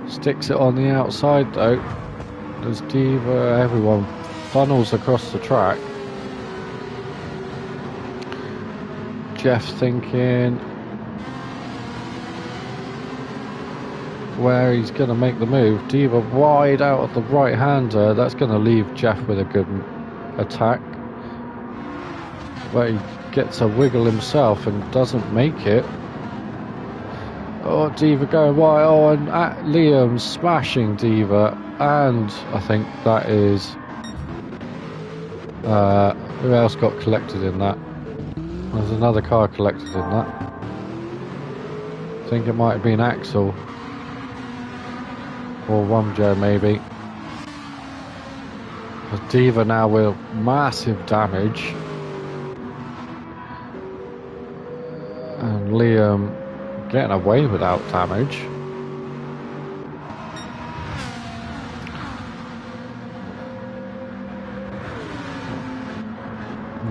Sticks it on the outside though, as Diva, everyone funnels across the track. Jeff thinking where he's going to make the move. Diva wide out of the right-hander, that's going to leave Jeff with a good attack. But he gets a wiggle himself and doesn't make it. Oh, Diva going wide. Oh, and Liam smashing Diva. And I think that is... who else got collected in that? There's another car collected in that. I think it might have been Axel. Or Wamjo maybe. But Diva now with massive damage. And Liam getting away without damage.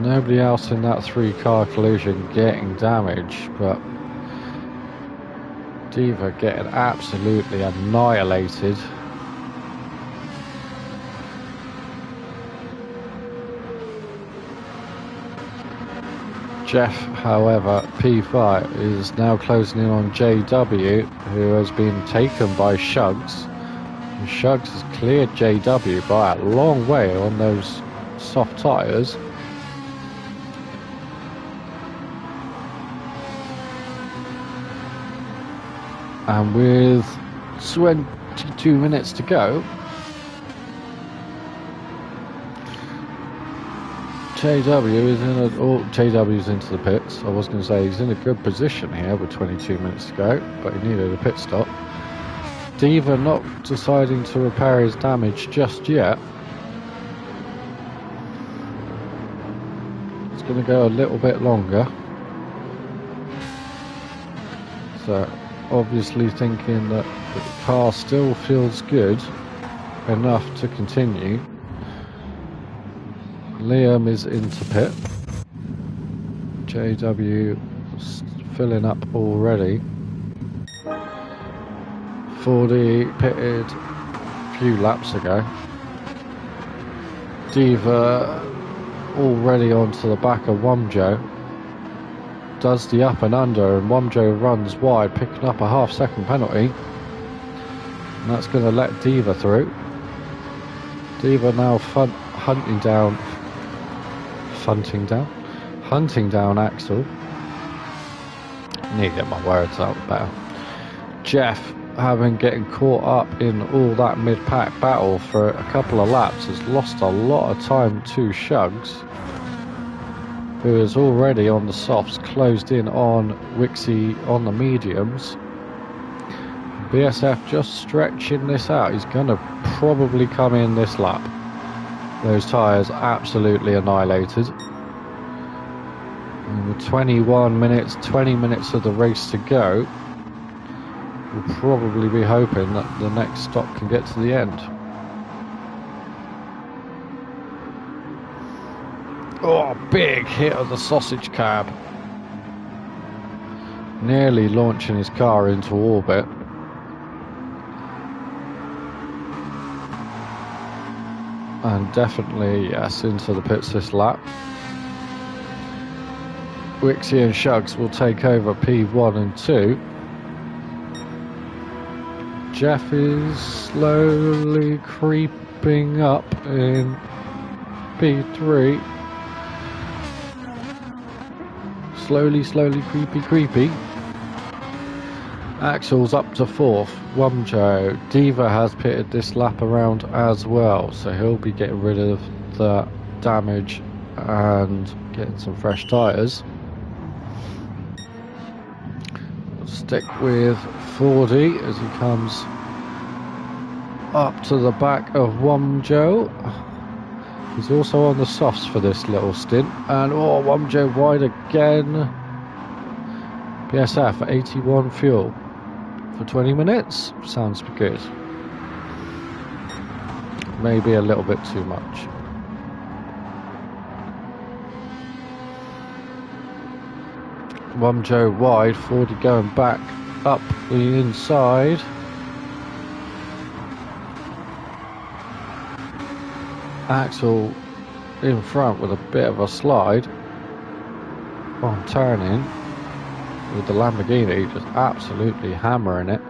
Nobody else in that 3-car collision getting damage, but Diva getting absolutely annihilated. Jeff, however, P5 is now closing in on JW, who has been taken by Shugs. And Shugs has cleared JW by a long way on those soft tyres. And with 22 minutes to go, JW is in a... Oh, JW's into the pits. I was going to say he's in a good position here with 22 minutes to go, but he needed a pit stop. Diva not deciding to repair his damage just yet. It's going to go a little bit longer. So... obviously thinking that the car still feels good enough to continue. Liam is into pit. JW filling up already. 40 pitted a few laps ago. Diva already onto the back of Wamjo. Does the up and under, and Wamjo runs wide, picking up a half-second penalty. And that's going to let Diva through. Diva now hunting down Axel. Need to get my words out better. Jeff, getting caught up in all that mid-pack battle for a couple of laps, has lost a lot of time to Shugs, who is already on the softs, closed in on Wixie on the mediums. BSF just stretching this out. He's going to probably come in this lap. Those tyres absolutely annihilated. And with 21 minutes, 20 minutes of the race to go, we'll probably be hoping that the next stop can get to the end. Oh, big hit of the sausage cab. Nearly launching his car into orbit. And definitely, yes, into the pits this lap. Wixie and Shugs will take over P1 and 2. Jeff is slowly creeping up in P3. Slowly, creepy. Axel's up to 4th. Wumjo. Diva has pitted this lap around as well, so he'll be getting rid of the damage and getting some fresh tyres. We'll stick with 40 as he comes up to the back of Wumjo. He's also on the softs for this little stint, and Wumjo wide again. BSF at 81 fuel for 20 minutes. Sounds good. Maybe a little bit too much. Wumjo wide, 40 going back up the inside. Axel in front with a bit of a slide on turning, with the Lamborghini just absolutely hammering it.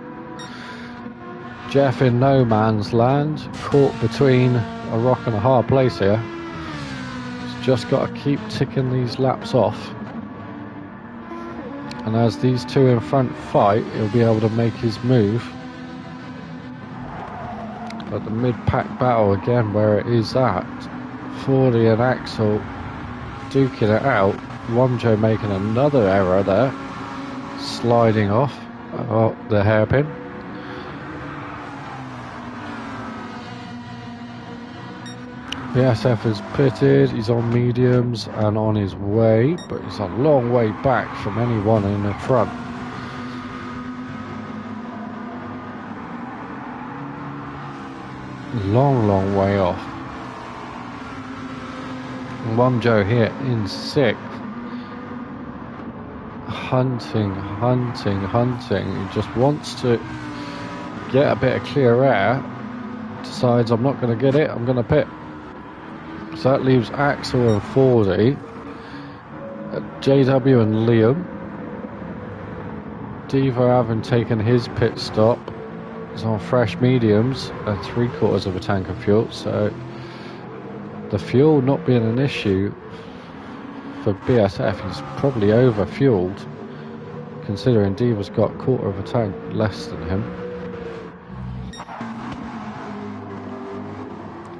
Jeff in no man's land, caught between a rock and a hard place here. He's just got to keep ticking these laps off. And as these two in front fight, he'll be able to make his move. But the mid-pack battle again, where it is at. 40 and Axel duking it out. Wumjo making another error there. Sliding off the hairpin. BSF is pitted, he's on mediums and on his way, but he's a long way back from anyone in the front. Long way off. Wumjo here in 6th. Hunting. He just wants to get a bit of clear air. Decides I'm not going to get it, I'm going to pit. So that leaves Axel and 40. JW and Liam. Diva having taken his pit stop is on fresh mediums and 3/4 of a tank of fuel. So the fuel not being an issue for BSF. He's probably over fueled, considering Diva's got 1/4 of a tank less than him.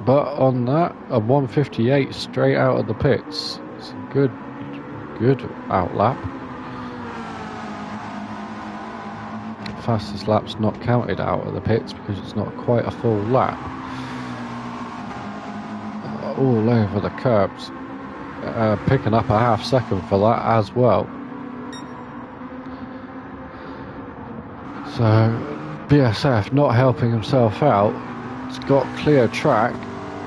But on that, a 158 straight out of the pits. It's a good outlap. Fastest lap's not counted out of the pits because it's not quite a full lap. All over the curbs. Picking up a half second for that as well. So BSF not helping himself out. He's got clear track.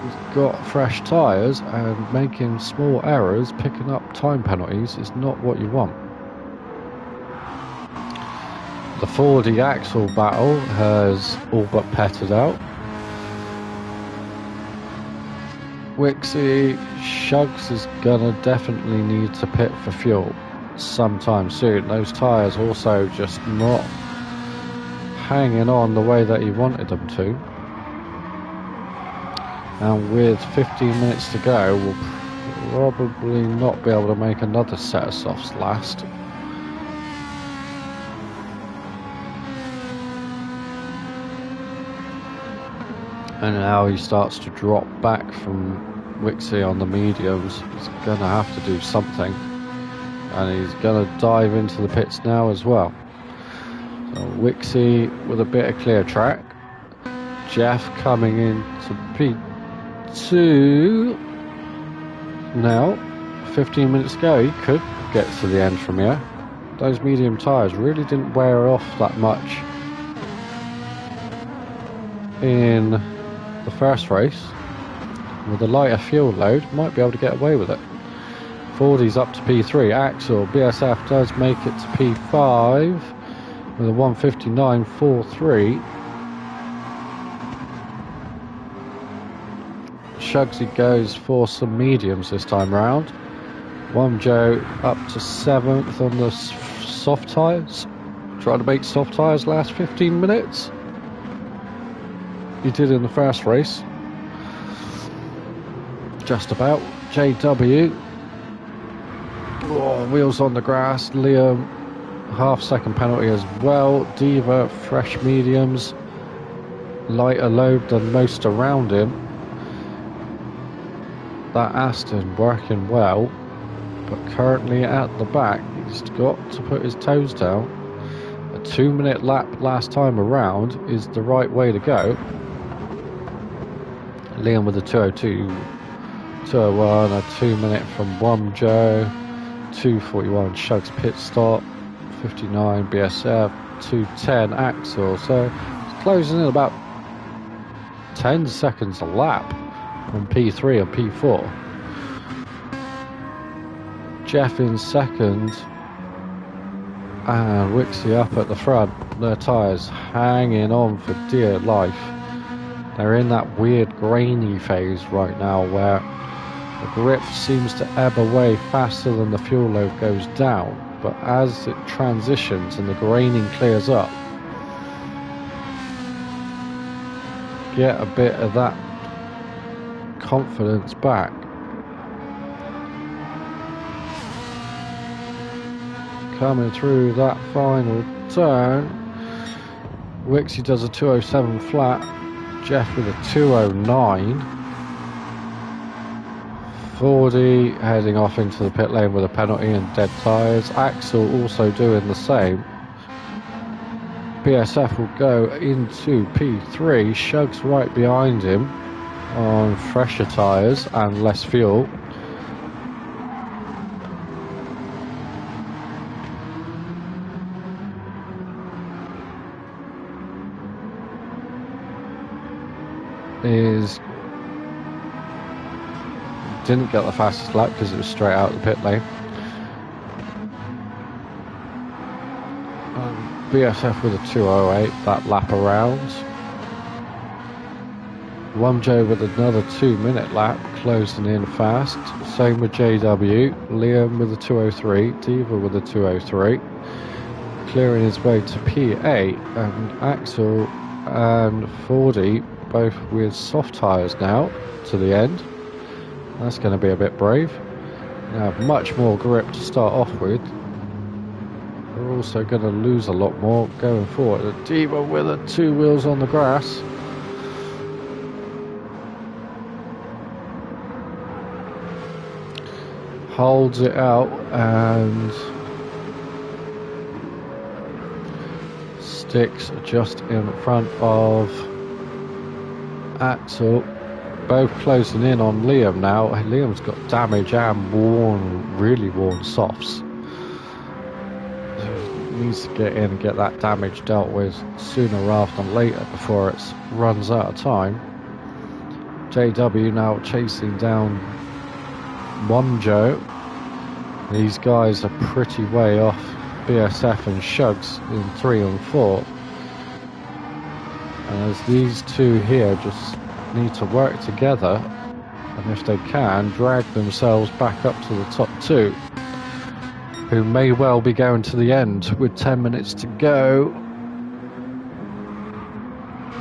He's got fresh tyres, and making small errors, picking up time penalties is not what you want. The 40 Axel battle has all but petted out. Wixie Shugs is gonna definitely need to pit for fuel sometime soon. Those tyres also just not hanging on the way that he wanted them to. And with 15 minutes to go, we'll probably not be able to make another set of softs last. And now he starts to drop back from Wixie on the mediums. He's going to have to do something. And he's going to dive into the pits now as well. So Wixie with a bit of clear track. Jeff coming into P2. Now, 15 minutes ago, he could get to the end from here. Those medium tyres really didn't wear off that much in the first race. With a lighter fuel load, might be able to get away with it. Fordy's up to P3. Axel, BSF does make it to P5 with a 1:59.43. Shugsy goes for some mediums this time round. Joe up to 7th on the soft tyres. Trying to make soft tyres last 15 minutes. He did in the first race. Just about. JW. Oh, wheels on the grass. Liam, half-second penalty as well. Diva, fresh mediums. Lighter load than most around him. That Aston working well, but currently at the back, he's got to put his toes down. A 2-minute lap last time around is the right way to go. Liam with a 2:02, 2:01, a 2-minute from Joe, 2:41 Shug's pit stop, 59 BSF, 2:10 Axel. So it's closing in about 10 seconds a lap from P3 and P4. Jeff in second and Wixie up at the front. Their tyres hanging on for dear life. They're in that weird grainy phase right now where the grip seems to ebb away faster than the fuel load goes down, but as it transitions and the graining clears up, get a bit of that confidence back. Coming through that final turn, Wixie does a 2:07 flat, Jeff with a 2:09. Fordy heading off into the pit lane with a penalty and dead tyres. Axel also doing the same. BSF will go into P3. Shug's right behind him on fresher tyres and less fuel. Didn't get the fastest lap because it was straight out of the pit lane. BSF with a 2:08 that lap around. Joe with another 2-minute lap, closing in fast. Same with JW. Liam with a 2:03. Diva with a 2:03. Clearing his way to P8. And Axel and Fordy both with soft tyres now to the end. That's going to be a bit brave. They have much more grip to start off with. They're also going to lose a lot more going forward. The Diva with the 2 wheels on the grass. Holds it out and sticks just in front of Axel. Both closing in on Liam now. Liam's got damage and really worn softs. He needs to get in and get that damage dealt with sooner rather than later before it runs out of time. JW now chasing down Joe. These guys are pretty way off BSF and Shugs in 3 and 4. And as these two here just need to work together, and if they can, drag themselves back up to the top 2, who may well be going to the end with 10 minutes to go.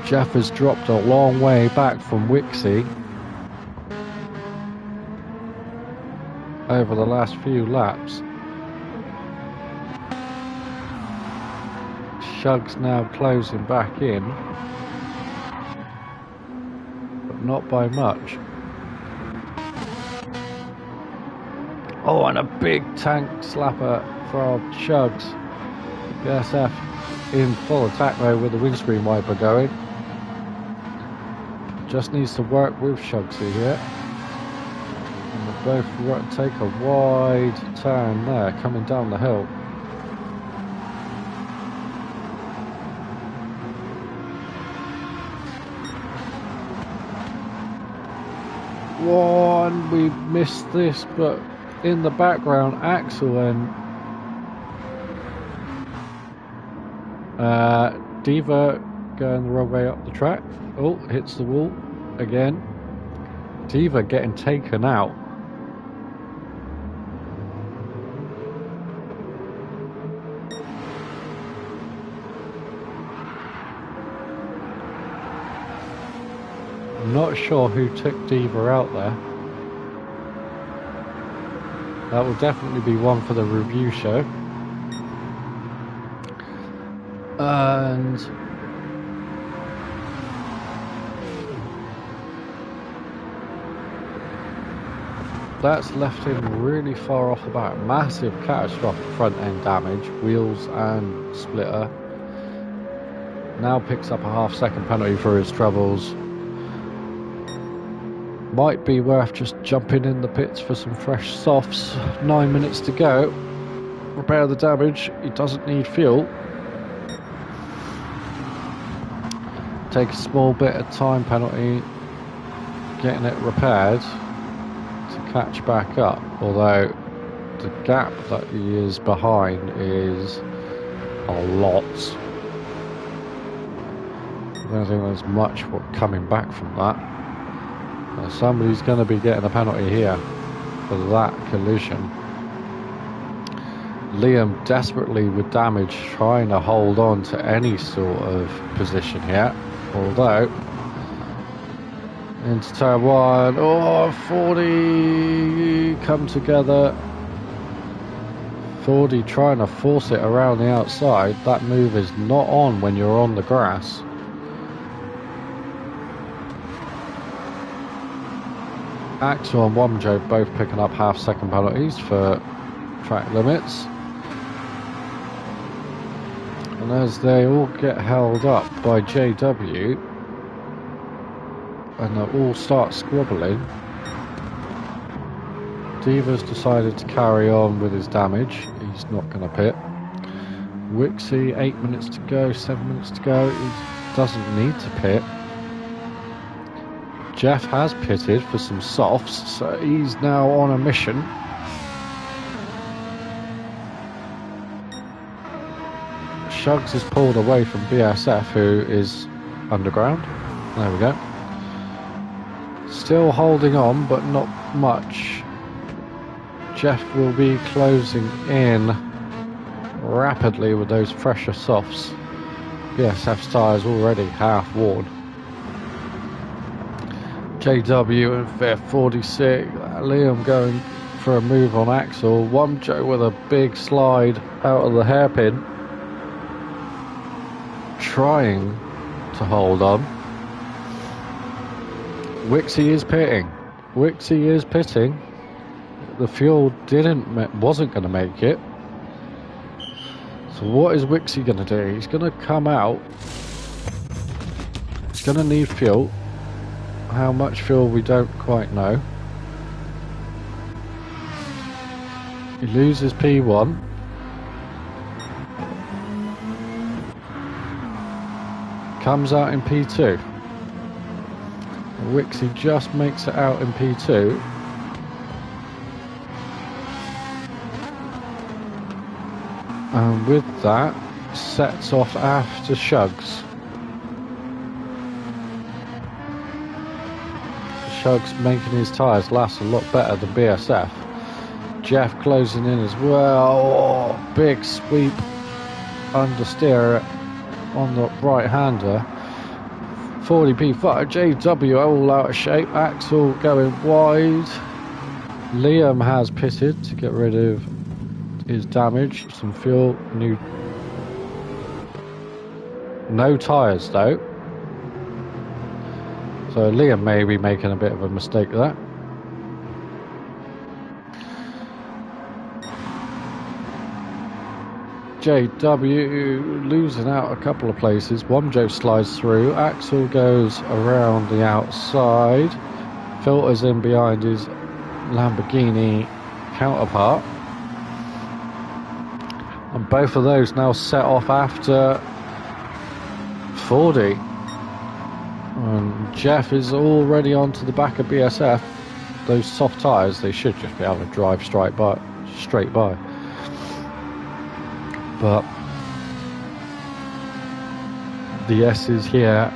Jeff has dropped a long way back from Wixie. over the last few laps. Shug's now closing back in, but not by much. Oh, and a big tank slapper from Shugs. BSF in full attack mode with the windscreen wiper going. Just needs to work with Shugsy here. And they both take a wide turn there, coming down the hill. One, we missed this, but in the background, Axel and Diva going the wrong way up the track. Oh, hits the wall again. Diva getting taken out. I'm not sure who took Diva out there. That will definitely be one for the review show. And that's left him really far off the back. Massive catastrophic front end damage, wheels and splitter. Now picks up a half-second penalty for his troubles. Might be worth just jumping in the pits for some fresh softs. 9 minutes to go. Repair the damage. He doesn't need fuel. Take a small bit of time penalty getting it repaired to catch back up. Although the gap that he is behind is a lot. I don't think there's much coming back from that. Somebody's going to be getting a penalty here for that collision. Liam desperately with damage trying to hold on to any sort of position here. Although, into turn one, oh, 40 come together. 40 trying to force it around the outside. That move is not on when you're on the grass. Axel and Wamjo both picking up half-second penalties for track limits. And as they all get held up by JW, and they all start squabbling, Diva's decided to carry on with his damage. He's not going to pit. Wixie, 8 minutes to go, 7 minutes to go. He doesn't need to pit. Jeff has pitted for some softs, so he's now on a mission. Shugs is pulled away from BSF, who is underground. There we go. Still holding on, but not much. Jeff will be closing in rapidly with those fresher softs. BSF's tyres already half worn. JW in fifth, 46. Liam going for a move on Axel. Wamjo with a big slide out of the hairpin. Trying to hold on. Wixie is pitting. Wixie is pitting. The fuel wasn't going to make it. So what is Wixie going to do? He's going to come out. He's going to need fuel. How much fuel we don't quite know. He loses P1. Comes out in P2. Wixie just makes it out in P2. And with that, sets off after Shugs. Shugs making his tyres last a lot better than BSF. Jeff closing in as well. Oh, big sweep understeer on the right-hander. 40p5. JW all out of shape. Axel going wide. Liam has pitted to get rid of his damage, some fuel, no tyres though. So Liam may be making a bit of a mistake there. JW losing out a couple of places. Womjo slides through. Axel goes around the outside. Filters in behind his Lamborghini counterpart. And both of those now set off after 40. And Jeff is already onto the back of BSF. Those soft tyres, they should just be able to drive straight by. But the S is here.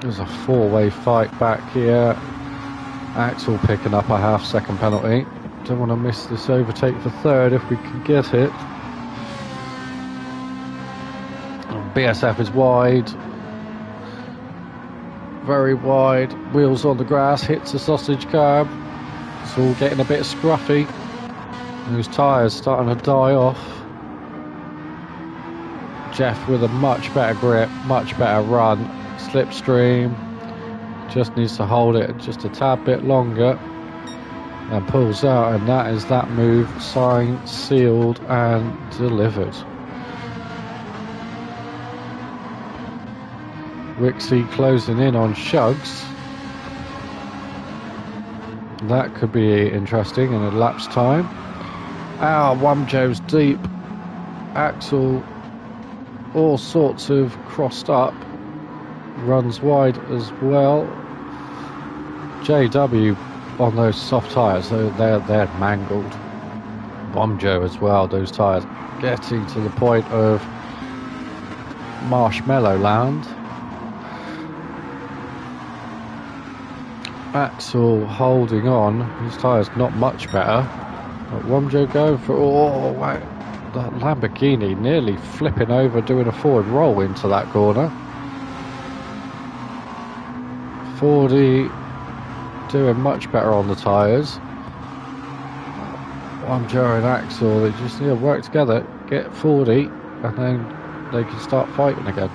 There's a four-way fight back here. Axel picking up a half-second penalty. Don't want to miss this overtake for third if we can get it. BSF is wide. Very wide. Wheels on the grass. Hits the sausage curb. It's all getting a bit scruffy. Those tyres starting to die off. Jeff with a much better grip, much better run. Slipstream. Just needs to hold it just a tad bit longer. And pulls out, and that is that move. Signed, sealed and delivered. Wixie closing in on Shugs. That could be interesting in elapsed time. Womjo's deep. Axel all sorts of crossed up. Runs wide as well. JW on those soft tyres, so they're mangled. Womjo as well, those tyres getting to the point of marshmallow land. Axel holding on, his tyre's not much better. But Womjo going for, wow, that Lamborghini nearly flipping over, doing a forward roll into that corner. 40 doing much better on the tyres. Womjo and Axel, they just need to work together, get 40, and then they can start fighting again.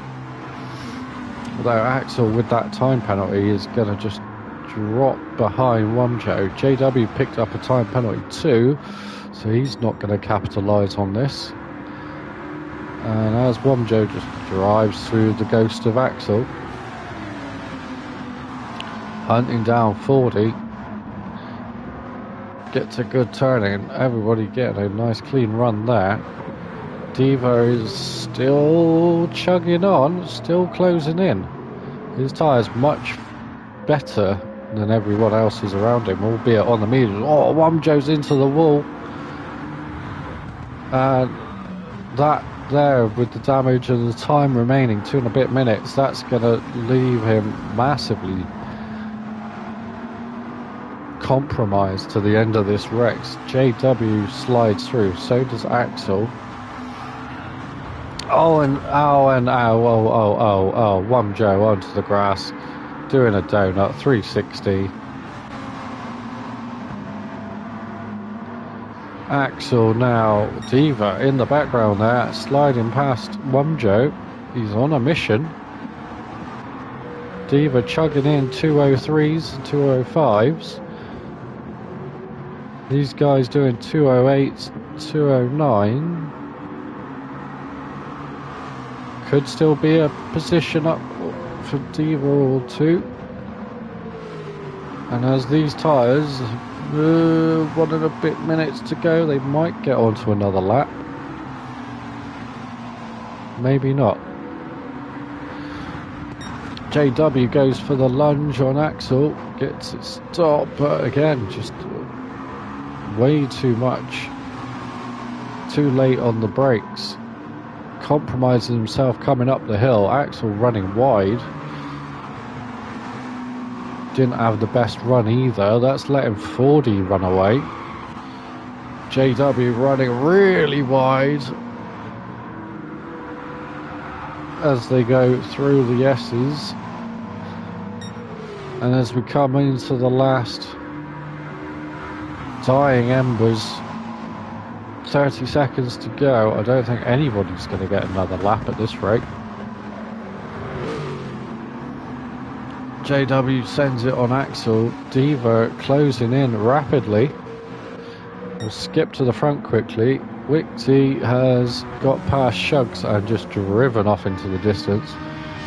Although Axel with that time penalty is going to just drop behind Womjo. JW picked up a time penalty too, so he's not going to capitalise on this. And as Womjo just drives through the ghost of Axel, hunting down 40, gets a good turning. Everybody getting a nice clean run there. Diva is still chugging on, still closing in. His tyre's much better than everyone else's around him, albeit on the meters. Womjo's into the wall. And that there, with the damage and the time remaining, 2 and a bit minutes, that's going to leave him massively compromised to the end of this race. JW slides through, so does Axel. Womjo onto the grass, doing a donut, 360. Axel now, Diva in the background there, sliding past Womjo. He's on a mission. Diva chugging in 203s and 205s. These guys doing 208s, 209. Could still be a position up for Diva or two. And as these tyres, 1 and a bit minutes to go, they might get onto another lap. Maybe not. JW goes for the lunge on Axel, gets it stopped, but again, just way too much. Too late on the brakes. Compromising himself coming up the hill. Axel running wide. Didn't have the best run either. That's letting 40 run away. JW running really wide as they go through the S's. And as we come into the last dying embers. 30 seconds to go. I don't think anybody's going to get another lap at this rate. JW sends it on Axel. Diva closing in rapidly. We'll skip to the front quickly. Wixie has got past Shugs and just driven off into the distance.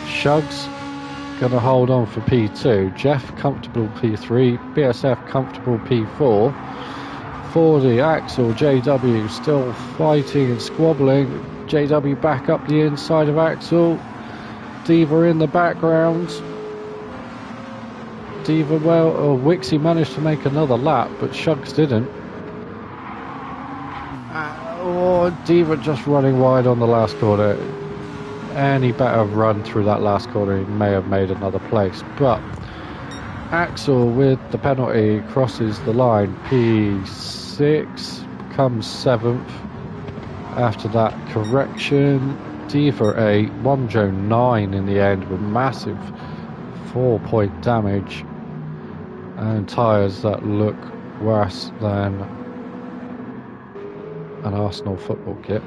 Shugs going to hold on for P2. Jeff comfortable P3. BSF comfortable P4. 40, Axel, JW still fighting and squabbling. JW back up the inside of Axel. Diva in the background. Diva, Wixie managed to make another lap, but Shugs didn't. Diva just running wide on the last corner. Any better run through that last corner, he may have made another place. But Axel, with the penalty, crosses the line. P6 becomes 7th. After that correction, Diva 8, Wonjo 9 in the end with massive 4-point damage and tyres that look worse than an Arsenal football kit.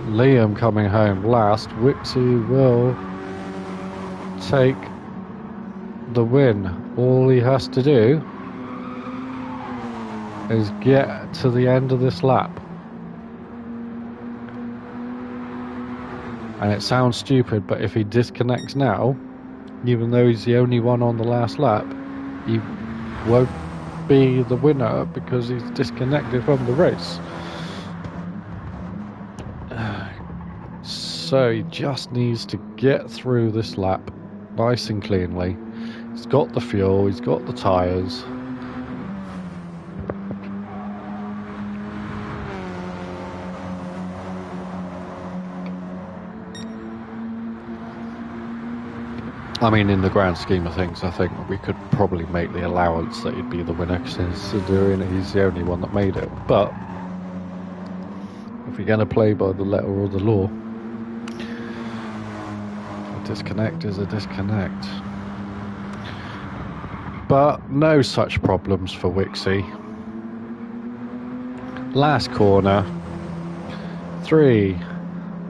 Liam coming home last. Wixie will take the win. All he has to do is get to the end of this lap. And it sounds stupid, but if he disconnects now, even though he's the only one on the last lap, he won't be the winner because he's disconnected from the race. So he just needs to get through this lap nice and cleanly. He's got the fuel, he's got the tyres. I mean, in the grand scheme of things, I think we could probably make the allowance that he'd be the winner, considering he's the only one that made it. But if you're going to play by the letter of the law, a disconnect is a disconnect. But no such problems for Wixie. Last corner. 3,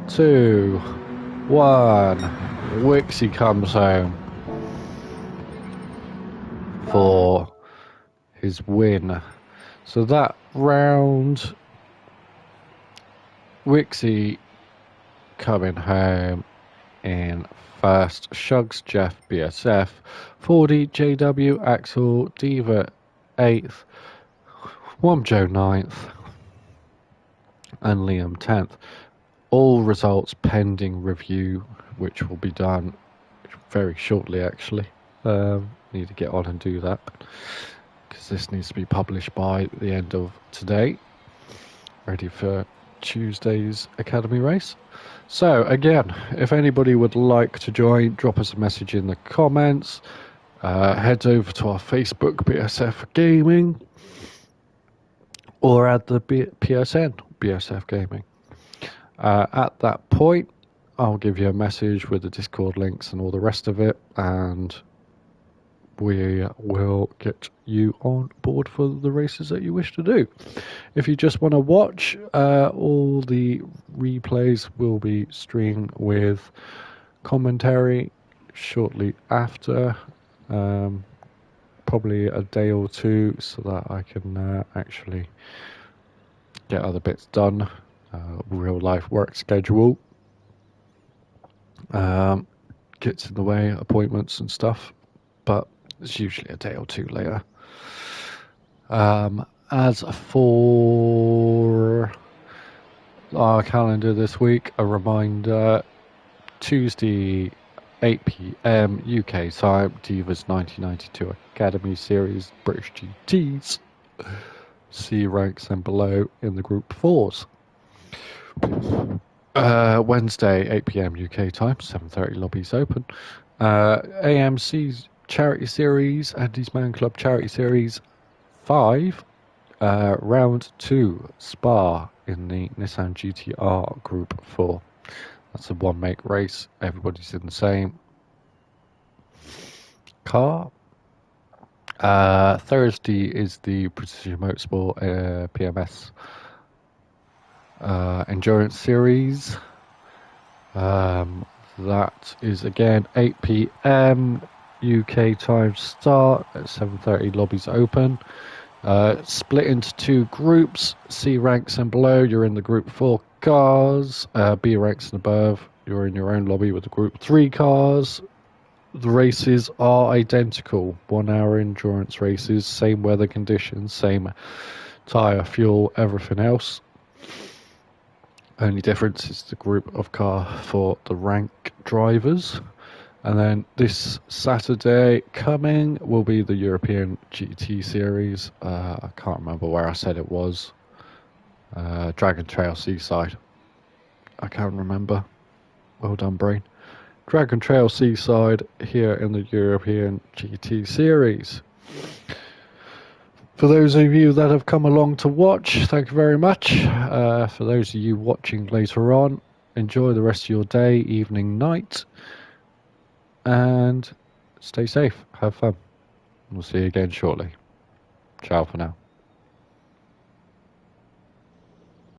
2, 1. Wixie comes home for his win. So that round, Wixie coming home in first. Shugs, Jeff, BSF, 40, JW, Axel, Diva 8th, Womjo 9th, and Liam 10th. All results pending review, which will be done very shortly, actually. Need to get on and do that because this needs to be published by the end of today, ready for Tuesday's Academy race. So again, if anybody would like to join, drop us a message in the comments. Head over to our Facebook, BSF Gaming, or add the PSN, BSF Gaming. At that point, I'll give you a message with the Discord links and all the rest of it, and we will get you on board for the races that you wish to do. If you just want to watch, all the replays will be streamed with commentary shortly after, probably a day or two, so that I can actually get other bits done. Real life work schedule gets in the way, appointments and stuff, but it's usually a day or two later. As for our calendar this week, a reminder: Tuesday 8 PM UK time, Divas 1992 Academy Series British GTs, C ranks and below in the Group 4s. Wednesday 8 PM UK time, 7:30 lobbies open. AMC's Charity Series, Andy's Man Club Charity Series 5, round 2 Spa in the Nissan GTR Group 4. That's a one make race, everybody's in the same car. Thursday is the Precision Motorsport PMS Endurance Series. That is again 8 p.m. UK time start. At 7:30 lobbies open. Split into two groups. C ranks and below, you're in the group 4 cars. B ranks and above, you're in your own lobby with the group 3 cars. The races are identical. 1 hour endurance races, same weather conditions, same tyre, fuel, everything else. Only difference is the group of car for the rank drivers. And then this Saturday coming will be the European GT series. I can't remember where I said it was. Dragon Trail Seaside. I can't remember. Well done, brain. Dragon Trail Seaside here in the European GT series. For those of you that have come along to watch, thank you very much. For those of you watching later on, enjoy the rest of your day, evening, night, and stay safe. Have fun. We'll see you again shortly. Ciao for now.